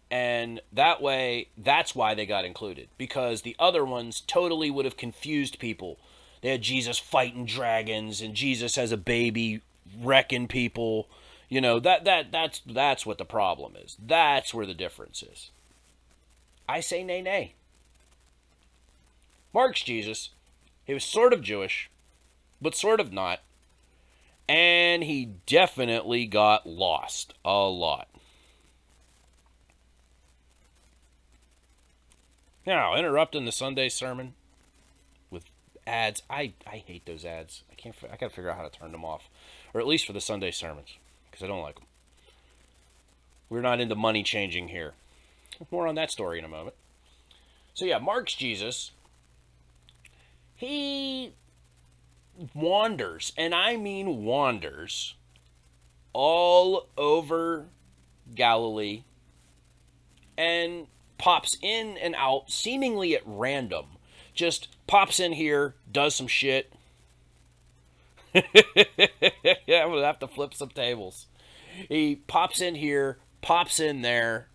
And that way, that's why they got included. Because the other ones totally would have confused people. They had Jesus fighting dragons and Jesus as a baby wrecking people. That's what the problem is. That's where the difference is. I say nay, nay. Mark's Jesus, he was sort of Jewish, but sort of not. And he definitely got lost a lot. Now, interrupting the Sunday sermon with ads. I hate those ads. I gotta figure out how to turn them off. Or at least for the Sunday sermons. Because I don't like them. We're not into money changing here. More on that story in a moment. So yeah, Mark's Jesus, he wanders, and I mean wanders, all over Galilee and pops in and out seemingly at random. Just pops in here, does some shit. Yeah, I'm going to have to flip some tables. He pops in here, pops in there,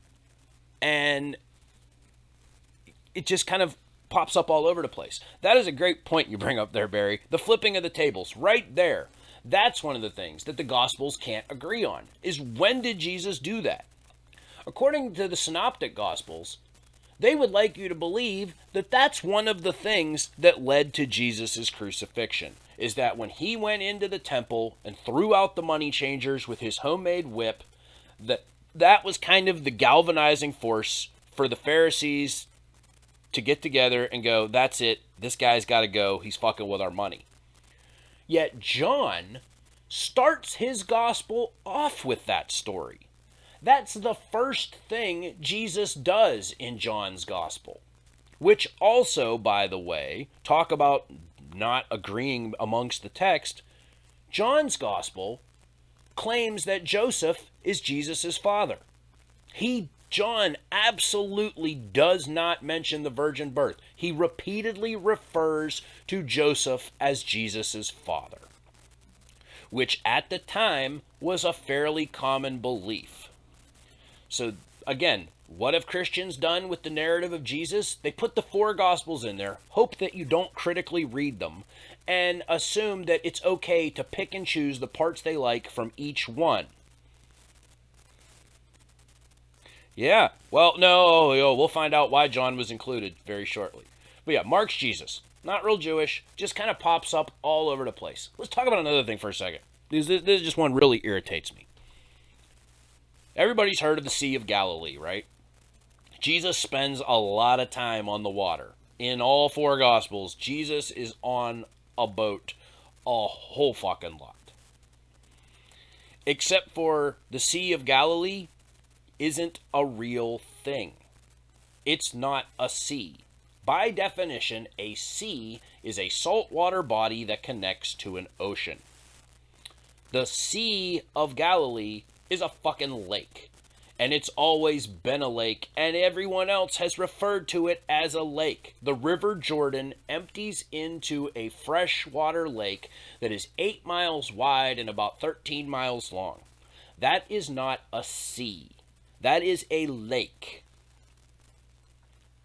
and it just kind of pops up all over the place. That is a great point you bring up there, Barry. The flipping of the tables, right there. That's one of the things that the Gospels can't agree on, is when did Jesus do that? According to the Synoptic Gospels, they would like you to believe that that's one of the things that led to Jesus' crucifixion, is that when he went into the temple and threw out the money changers with his homemade whip, that was kind of the galvanizing force for the Pharisees to get together and go, that's it, this guy's got to go, he's fucking with our money. Yet John starts his gospel off with that story. That's the first thing Jesus does in John's gospel. Which also, by the way, talk about not agreeing amongst the text, John's gospel claims that Joseph is Jesus' father. John absolutely does not mention the virgin birth. He repeatedly refers to Joseph as Jesus' father, which at the time was a fairly common belief. So again, What have Christians done with the narrative of Jesus? They put the four Gospels in there, hope that you don't critically read them, and assume that it's okay to pick and choose the parts they like from each one. Yeah, well, no, we'll find out why John was included very shortly. But yeah, Mark's Jesus. Not real Jewish, just kind of pops up all over the place. Let's talk about another thing for a second. This just one really irritates me. Everybody's heard of the Sea of Galilee, right? Jesus spends a lot of time on the water. In all four Gospels, Jesus is on a boat a whole fucking lot. Except for the Sea of Galilee isn't a real thing. It's not a sea. By definition, a sea is a saltwater body that connects to an ocean. The Sea of Galilee is a fucking lake. And it's always been a lake, and everyone else has referred to it as a lake. The River Jordan empties into a freshwater lake that is 8 miles wide and about 13 miles long. That is not a sea. That is a lake.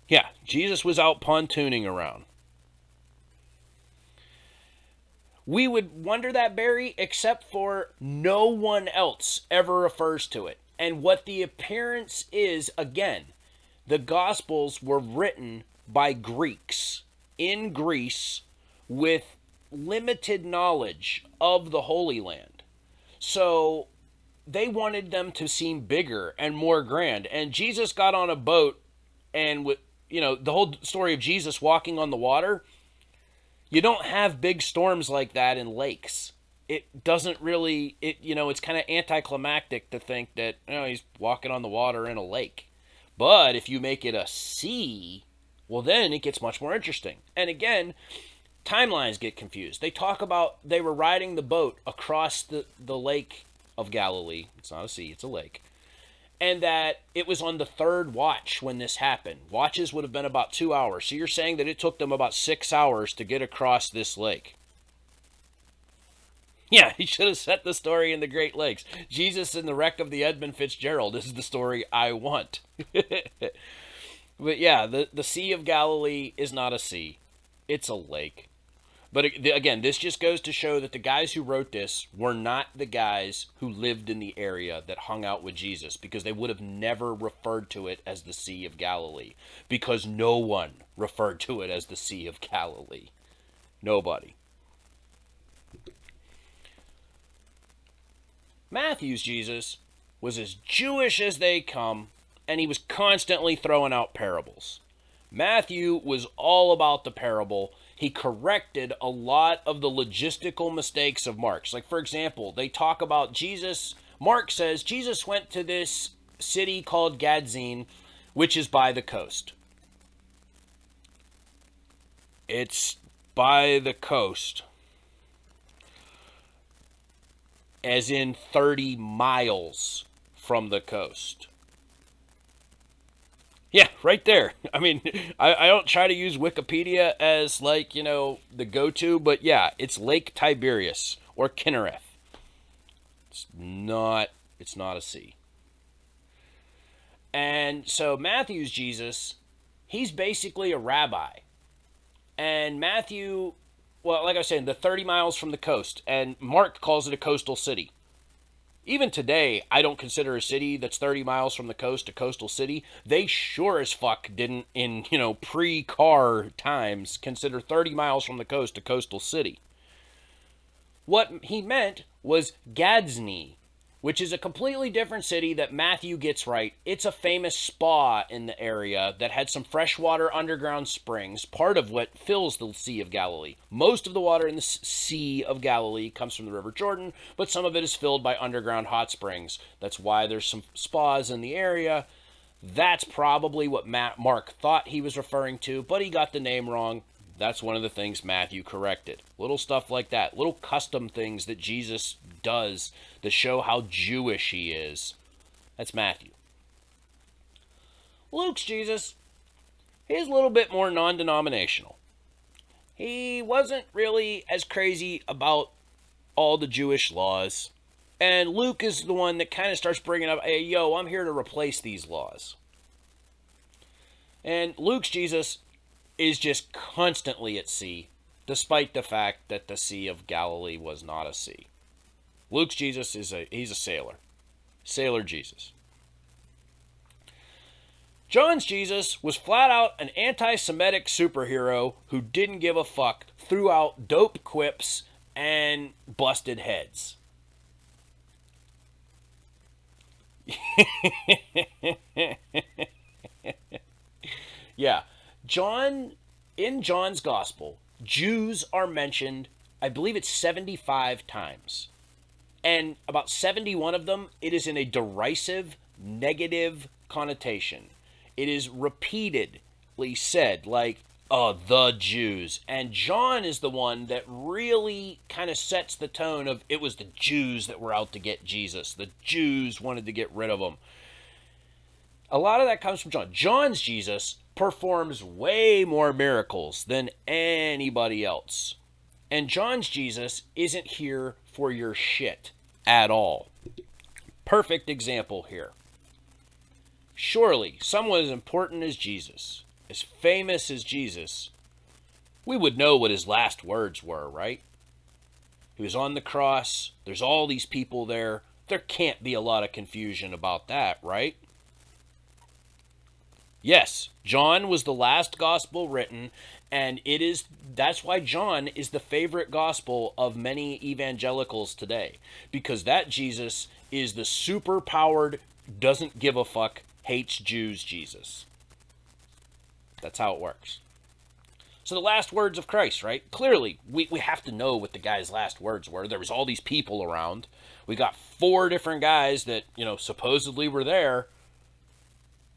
Yeah, Jesus was out pontooning around. We would wonder that, Barry, except for no one else ever refers to it. And what the appearance is, again, the Gospels were written by Greeks in Greece with limited knowledge of the Holy Land. So they wanted them to seem bigger and more grand. And Jesus got on a boat, and with, the whole story of Jesus walking on the water, you don't have big storms like that in lakes. It doesn't really, it's kind of anticlimactic to think that, he's walking on the water in a lake. But if you make it a sea, well, then it gets much more interesting. And again, timelines get confused. They talk about they were riding the boat across the lake of Galilee. It's not a sea, it's a lake. And that it was on the third watch when this happened. Watches would have been about 2 hours. So you're saying that it took them about 6 hours to get across this lake. Yeah, he should have set the story in the Great Lakes. Jesus and the wreck of the Edmund Fitzgerald is the story I want. But yeah, the Sea of Galilee is not a sea. It's a lake. But again, this just goes to show that the guys who wrote this were not the guys who lived in the area that hung out with Jesus, because they would have never referred to it as the Sea of Galilee, because no one referred to it as the Sea of Galilee. Nobody. Matthew's Jesus was as Jewish as they come, and he was constantly throwing out parables. Matthew was all about the parable. He corrected a lot of the logistical mistakes of Mark's. Like, for example, they talk about Jesus. Mark says Jesus went to this city called Gadzeen, which is by the coast. It's by the coast. As in 30 miles from the coast. Yeah, right there. I mean, I don't try to use Wikipedia as the go-to, but yeah, it's Lake Tiberias or Kinnereth. It's not a sea. And so Matthew's Jesus, he's basically a rabbi. And Matthew, well, like I was saying, the 30 miles from the coast, and Mark calls it a coastal city. Even today, I don't consider a city that's 30 miles from the coast a coastal city. They sure as fuck didn't, in, pre-car times, consider 30 miles from the coast a coastal city. What he meant was Gadzny, which is a completely different city that Matthew gets right. It's a famous spa in the area that had some freshwater underground springs, part of what fills the Sea of Galilee. Most of the water in the Sea of Galilee comes from the River Jordan, but some of it is filled by underground hot springs. That's why there's some spas in the area. That's probably what Mark thought he was referring to, but he got the name wrong. That's one of the things Matthew corrected. Little stuff like that. Little custom things that Jesus does to show how Jewish he is. That's Matthew. Luke's Jesus, he's a little bit more non-denominational. He wasn't really as crazy about all the Jewish laws. And Luke is the one that kind of starts bringing up, hey, I'm here to replace these laws. And Luke's Jesus is just constantly at sea, despite the fact that the Sea of Galilee was not a sea. Luke's Jesus he's a sailor. Sailor Jesus. John's Jesus was flat out an anti-Semitic superhero who didn't give a fuck, threw out dope quips and busted heads. Yeah. In John's Gospel, Jews are mentioned, I believe it's 75 times. And about 71 of them, it is in a derisive, negative connotation. It is repeatedly said, like, oh, the Jews. And John is the one that really kind of sets the tone of it was the Jews that were out to get Jesus. The Jews wanted to get rid of him. A lot of that comes from John. John's Jesus performs way more miracles than anybody else. And John's Jesus isn't here for your shit at all. Perfect example here. Surely, someone as important as Jesus, as famous as Jesus, we would know what his last words were, right? He was on the cross. There's all these people there. There can't be a lot of confusion about that, right? Yes, John was the last gospel written, and that's why John is the favorite gospel of many evangelicals today, because that Jesus is the super-powered, doesn't give a fuck, hates Jews Jesus. That's how it works. So the last words of Christ, right? Clearly, we have to know what the guy's last words were. There was all these people around. We got 4 different guys that, supposedly were there.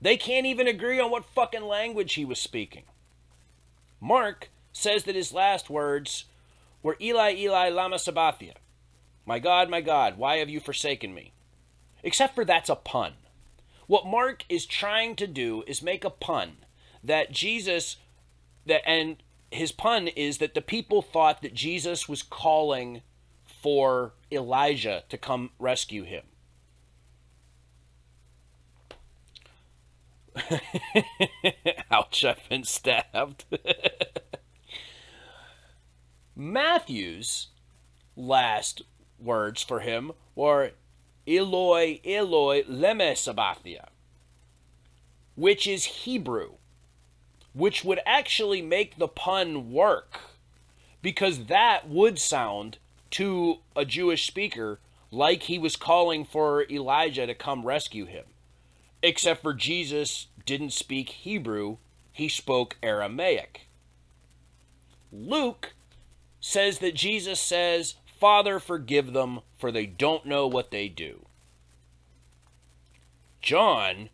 They can't even agree on what fucking language he was speaking. Mark says that his last words were Eli, Eli, lama sabachthani. My God, why have you forsaken me? Except for that's a pun. What Mark is trying to do is make a pun that and his pun is that the people thought that Jesus was calling for Elijah to come rescue him. Ouch, I've been stabbed. Matthew's last words for him were Eloi, Eloi, lema sabachthani, which is Hebrew, which would actually make the pun work, because that would sound to a Jewish speaker like he was calling for Elijah to come rescue him. Except for Jesus didn't speak Hebrew, he spoke Aramaic. Luke says that Jesus says, Father, forgive them, for they don't know what they do. John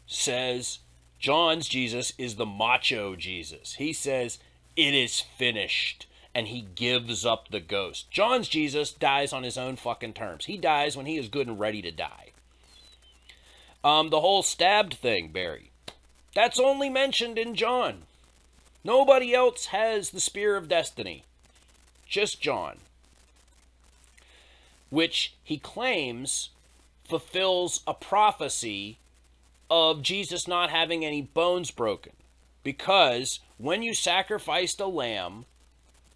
says, John's Jesus is the macho Jesus. He says, it is finished, and he gives up the ghost. John's Jesus dies on his own fucking terms. He dies when he is good and ready to die. The whole stabbed thing, Barry, that's only mentioned in John. Nobody else has the spear of destiny. Just John. Which he claims fulfills a prophecy of Jesus not having any bones broken. Because when you sacrificed a lamb,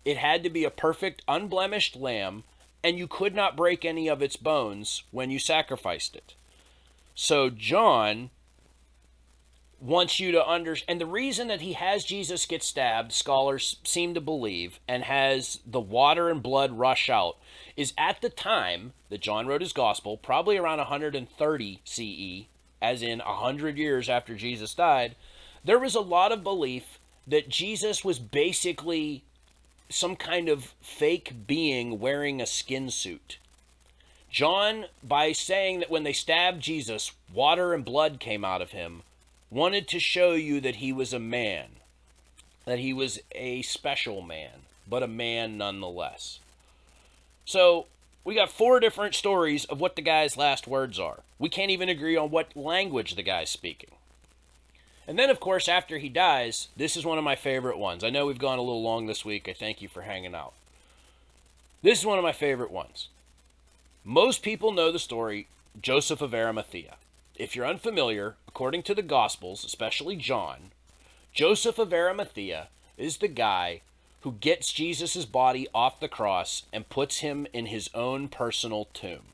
it had to be a perfect, unblemished lamb, and you could not break any of its bones when you sacrificed it. So John wants you to understand, and the reason that he has Jesus get stabbed, scholars seem to believe, and has the water and blood rush out, is at the time that John wrote his gospel, probably around 130 CE, as in 100 years after Jesus died, there was a lot of belief that Jesus was basically some kind of fake being wearing a skin suit. John, by saying that when they stabbed Jesus, water and blood came out of him, wanted to show you that he was a man, that he was a special man, but a man nonetheless. So, we got 4 different stories of what the guy's last words are. We can't even agree on what language the guy's speaking. And then, of course, after he dies, this is one of my favorite ones. I know we've gone a little long this week. I thank you for hanging out. This is one of my favorite ones. Most people know the story, Joseph of Arimathea. If you're unfamiliar, according to the Gospels, especially John, Joseph of Arimathea is the guy who gets Jesus' body off the cross and puts him in his own personal tomb.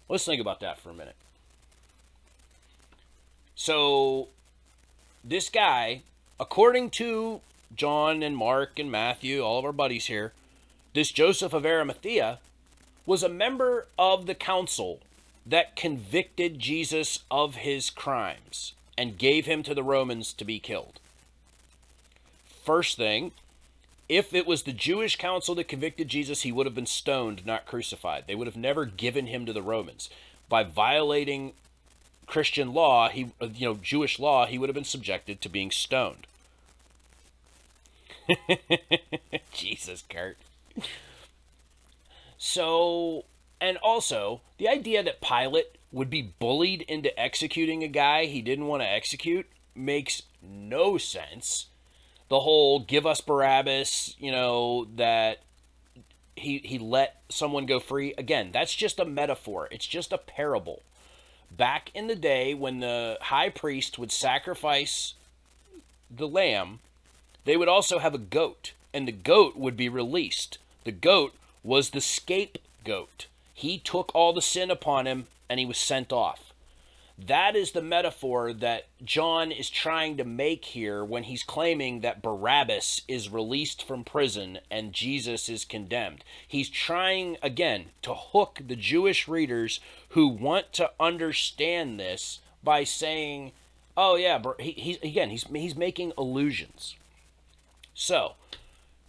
Let's think about that for a minute. So, this guy, according to John and Mark and Matthew, all of our buddies here, this Joseph of Arimathea was a member of the council that convicted Jesus of his crimes and gave him to the Romans to be killed. First thing, if it was the Jewish council that convicted Jesus, he would have been stoned, not crucified. They would have never given him to the Romans. By violating Christian law, Jewish law, he would have been subjected to being stoned. Jesus, Kurt. So, and also, the idea that Pilate would be bullied into executing a guy he didn't want to execute makes no sense. The whole give us Barabbas, that he let someone go free. Again, that's just a metaphor. It's just a parable. Back in the day when the high priest would sacrifice the lamb, they would also have a goat, and the goat would be released. The goat was the scapegoat. He took all the sin upon him, and he was sent off. That is the metaphor that John is trying to make here when he's claiming that Barabbas is released from prison and Jesus is condemned. He's trying, again, to hook the Jewish readers who want to understand this by saying, oh yeah, he's making allusions. So,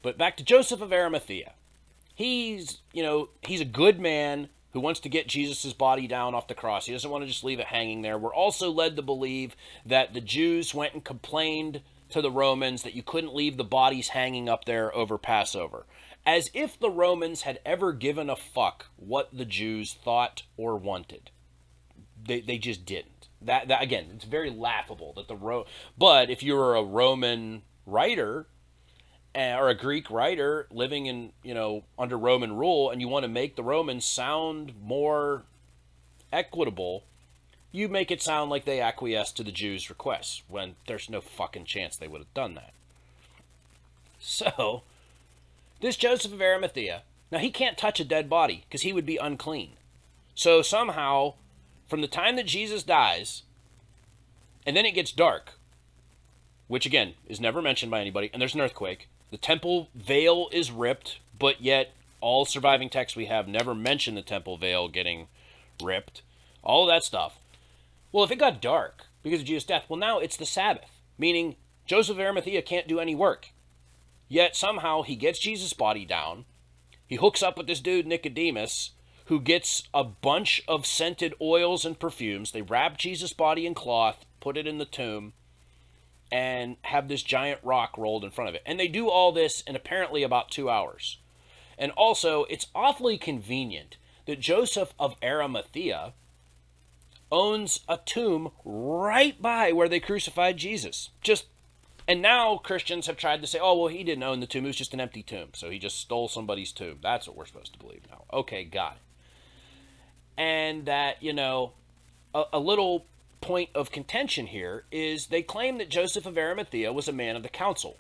but back to Joseph of Arimathea. He's a good man who wants to get Jesus' body down off the cross. He doesn't want to just leave it hanging there. We're also led to believe that the Jews went and complained to the Romans that you couldn't leave the bodies hanging up there over Passover. As if the Romans had ever given a fuck what the Jews thought or wanted. They just didn't. That again, it's very laughable that but if you were a Roman writer or a Greek writer living in, under Roman rule, and you want to make the Romans sound more equitable, you make it sound like they acquiesced to the Jews' requests, when there's no fucking chance they would have done that. So, this Joseph of Arimathea, now he can't touch a dead body, because he would be unclean. So somehow, from the time that Jesus dies, and then it gets dark, which again, is never mentioned by anybody, and there's an earthquake. The temple veil is ripped, but yet all surviving texts we have never mention the temple veil getting ripped. All of that stuff. Well, if it got dark because of Jesus' death, well, now it's the Sabbath, meaning Joseph of Arimathea can't do any work. Yet somehow he gets Jesus' body down. He hooks up with this dude, Nicodemus, who gets a bunch of scented oils and perfumes. They wrap Jesus' body in cloth, put it in the tomb, and have this giant rock rolled in front of it. And they do all this in apparently about 2 hours. And also, it's awfully convenient that Joseph of Arimathea owns a tomb right by where they crucified Jesus. And now Christians have tried to say, oh, well, he didn't own the tomb. It was just an empty tomb. So he just stole somebody's tomb. That's what we're supposed to believe now. Okay, got it. And that, a little point of contention here is they claim that Joseph of Arimathea was a man of the council.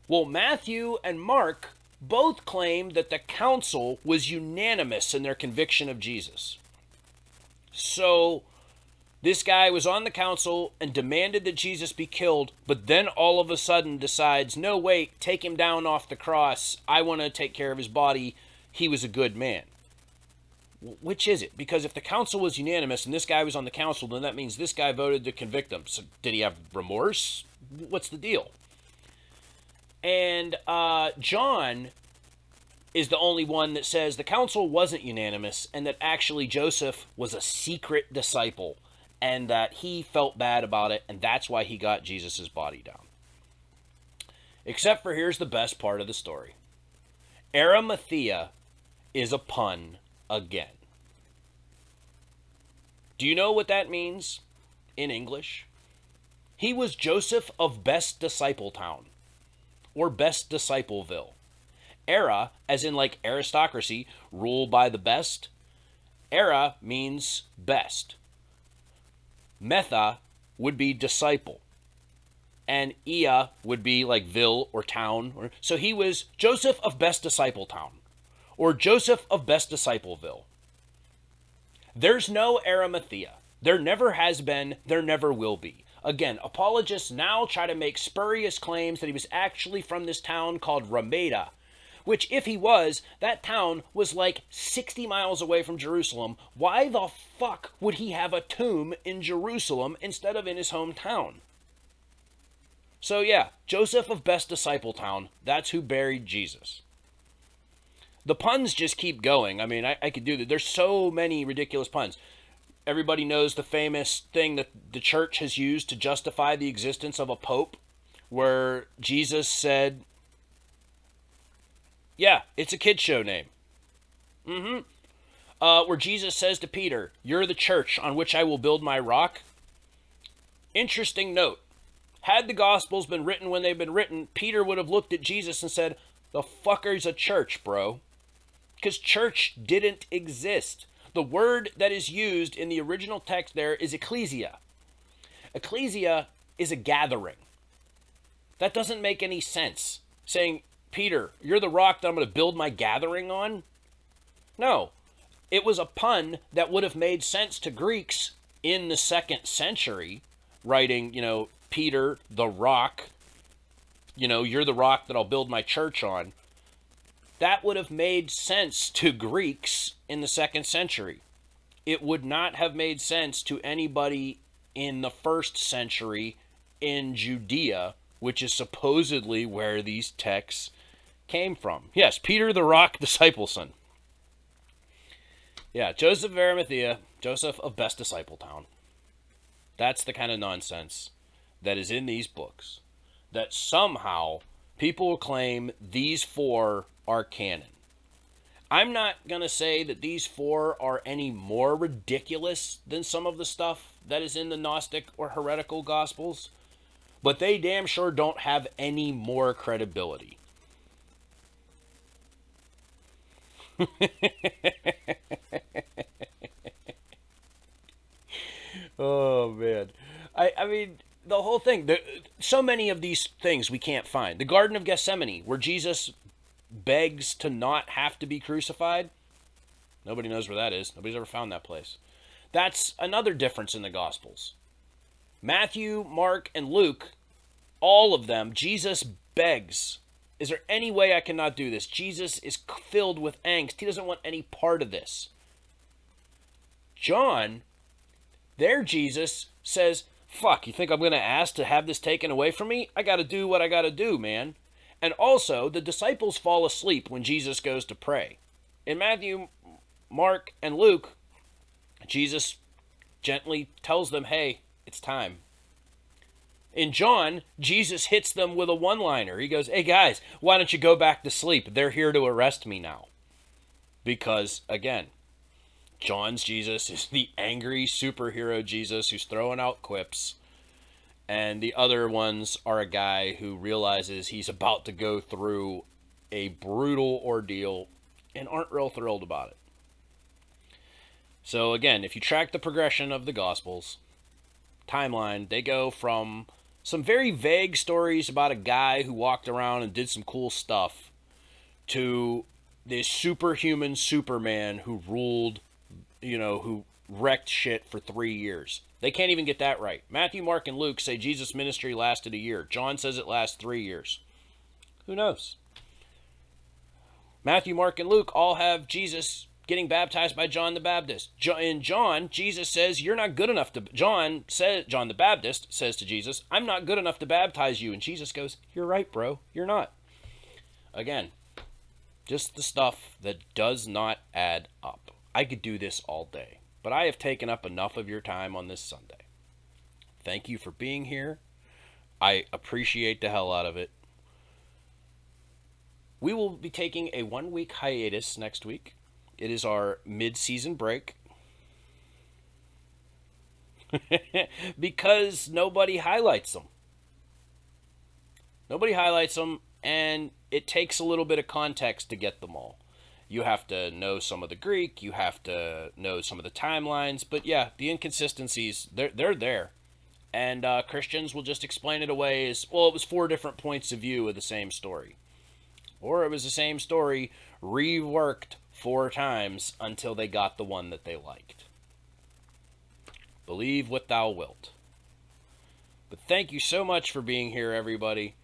Well, Matthew and Mark both claim that the council was unanimous in their conviction of Jesus. So this guy was on the council and demanded that Jesus be killed, but then all of a sudden decides, no, wait, take him down off the cross. I want to take care of his body. He was a good man. Which is it? Because if the council was unanimous and this guy was on the council, then that means this guy voted to convict him. So did he have remorse? What's the deal? And John is the only one that says the council wasn't unanimous and that actually Joseph was a secret disciple and that he felt bad about it, and that's why he got Jesus' body down. Except for here's the best part of the story. Arimathea is a pun again. Do you know what that means in English? He was Joseph of Best Disciple Town, or Best Discipleville. Era, as in like aristocracy, rule by the best. Era means best. Metha would be disciple. and Ia would be like Ville or town. So he was Joseph of Best Disciple Town, or Joseph of Best Discipleville. There's no Arimathea. There never has been, there never will be. Again, apologists now try to make spurious claims that he was actually from this town called Ramada, which, if he was, that town was like 60 miles away from Jerusalem. Why the fuck would he have a tomb in Jerusalem instead of in his hometown? So yeah, Joseph of Best Disciple Town, that's who buried Jesus. The puns just keep going. I mean, I could do that. There's so many ridiculous puns. Everybody knows the famous thing that the church has used to justify the existence of a pope, where Jesus said, yeah, it's a kid's show name. Where Jesus says to Peter, "You're the church on which I will build my rock." Interesting note. Had the Gospels been written when they've been written, Peter would have looked at Jesus and said, "The fucker's a church, bro." Because church didn't exist. The word that is used in the original text there is ecclesia. Ecclesia is a gathering. That doesn't make any sense. Saying, "Peter, you're the rock that I'm going to build my gathering on." No. It was a pun that would have made sense to Greeks in the 2nd century, writing, Peter, the rock, you're the rock that I'll build my church on. That would have made sense to Greeks in the 2nd century. It would not have made sense to anybody in the 1st century in Judea, which is supposedly where these texts came from. Yes, Peter the Rock, disciple son. Yeah, Joseph of Arimathea, Joseph of Best Disciple Town. That's the kind of nonsense that is in these books. That somehow people will claim these 4 are canon. I'm not going to say that these 4 are any more ridiculous than some of the stuff that is in the Gnostic or heretical Gospels, but they damn sure don't have any more credibility. Oh, man. I mean, the whole thing, so many of these things we can't find. The Garden of Gethsemane, where Jesus begs to not have to be crucified. Nobody knows where that is. Nobody's ever found that place. That's another difference in the Gospels. Matthew, Mark, and Luke, all of them, Jesus begs. Is there any way I cannot do this? Jesus is filled with angst. He doesn't want any part of this. John, their Jesus, says, "Fuck, you think I'm going to ask to have this taken away from me? I got to do what I got to do, man." And also, the disciples fall asleep when Jesus goes to pray. In Matthew, Mark, and Luke, Jesus gently tells them, "Hey, it's time." In John, Jesus hits them with a one-liner. He goes, "Hey guys, why don't you go back to sleep? They're here to arrest me now." Because, again, John's Jesus is the angry superhero Jesus who's throwing out quips. And the other ones are a guy who realizes he's about to go through a brutal ordeal and aren't real thrilled about it. So again, if you track the progression of the Gospels timeline, they go from some very vague stories about a guy who walked around and did some cool stuff to this superhuman Superman who ruled, who wrecked shit for 3 years. They can't even get that right. Matthew, Mark, and Luke say Jesus' ministry lasted a year. John says it lasts 3 years. Who knows? Matthew, Mark, and Luke all have Jesus getting baptized by John the Baptist. In John, Jesus says, "You're not good enough to..." John the Baptist says to Jesus, "I'm not good enough to baptize you." And Jesus goes, "You're right, bro. You're not." Again, just the stuff that does not add up. I could do this all day, but I have taken up enough of your time on this Sunday. Thank you for being here. I appreciate the hell out of it. We will be taking a 1-week hiatus next week. It is our mid-season break. Because nobody highlights them. Nobody highlights them, and it takes a little bit of context to get them all. You have to know some of the Greek, you have to know some of the timelines, but yeah, the inconsistencies, they're there. And Christians will just explain it away as, well, it was 4 different points of view of the same story. Or it was the same story reworked 4 times until they got the one that they liked. Believe what thou wilt. But thank you so much for being here, everybody.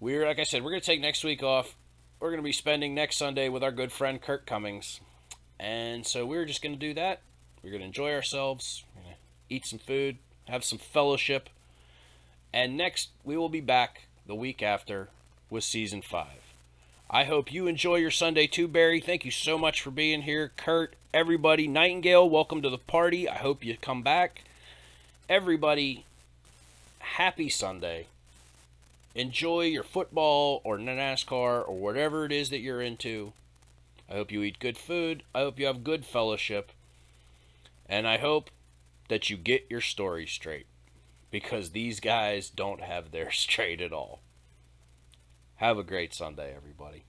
Like I said, we're going to take next week off. We're going to be spending next Sunday with our good friend Kurt Cummings. And so we're just going to do that. We're going to enjoy ourselves. We're going to eat some food, have some fellowship. And next, we will be back the week after with Season 5. I hope you enjoy your Sunday too, Barry. Thank you so much for being here. Kurt, everybody, Nightingale, welcome to the party. I hope you come back. Everybody, happy Sunday. Enjoy your football or NASCAR or whatever it is that you're into. I hope you eat good food. I hope you have good fellowship. And I hope that you get your story straight. Because these guys don't have theirs straight at all. Have a great Sunday, everybody.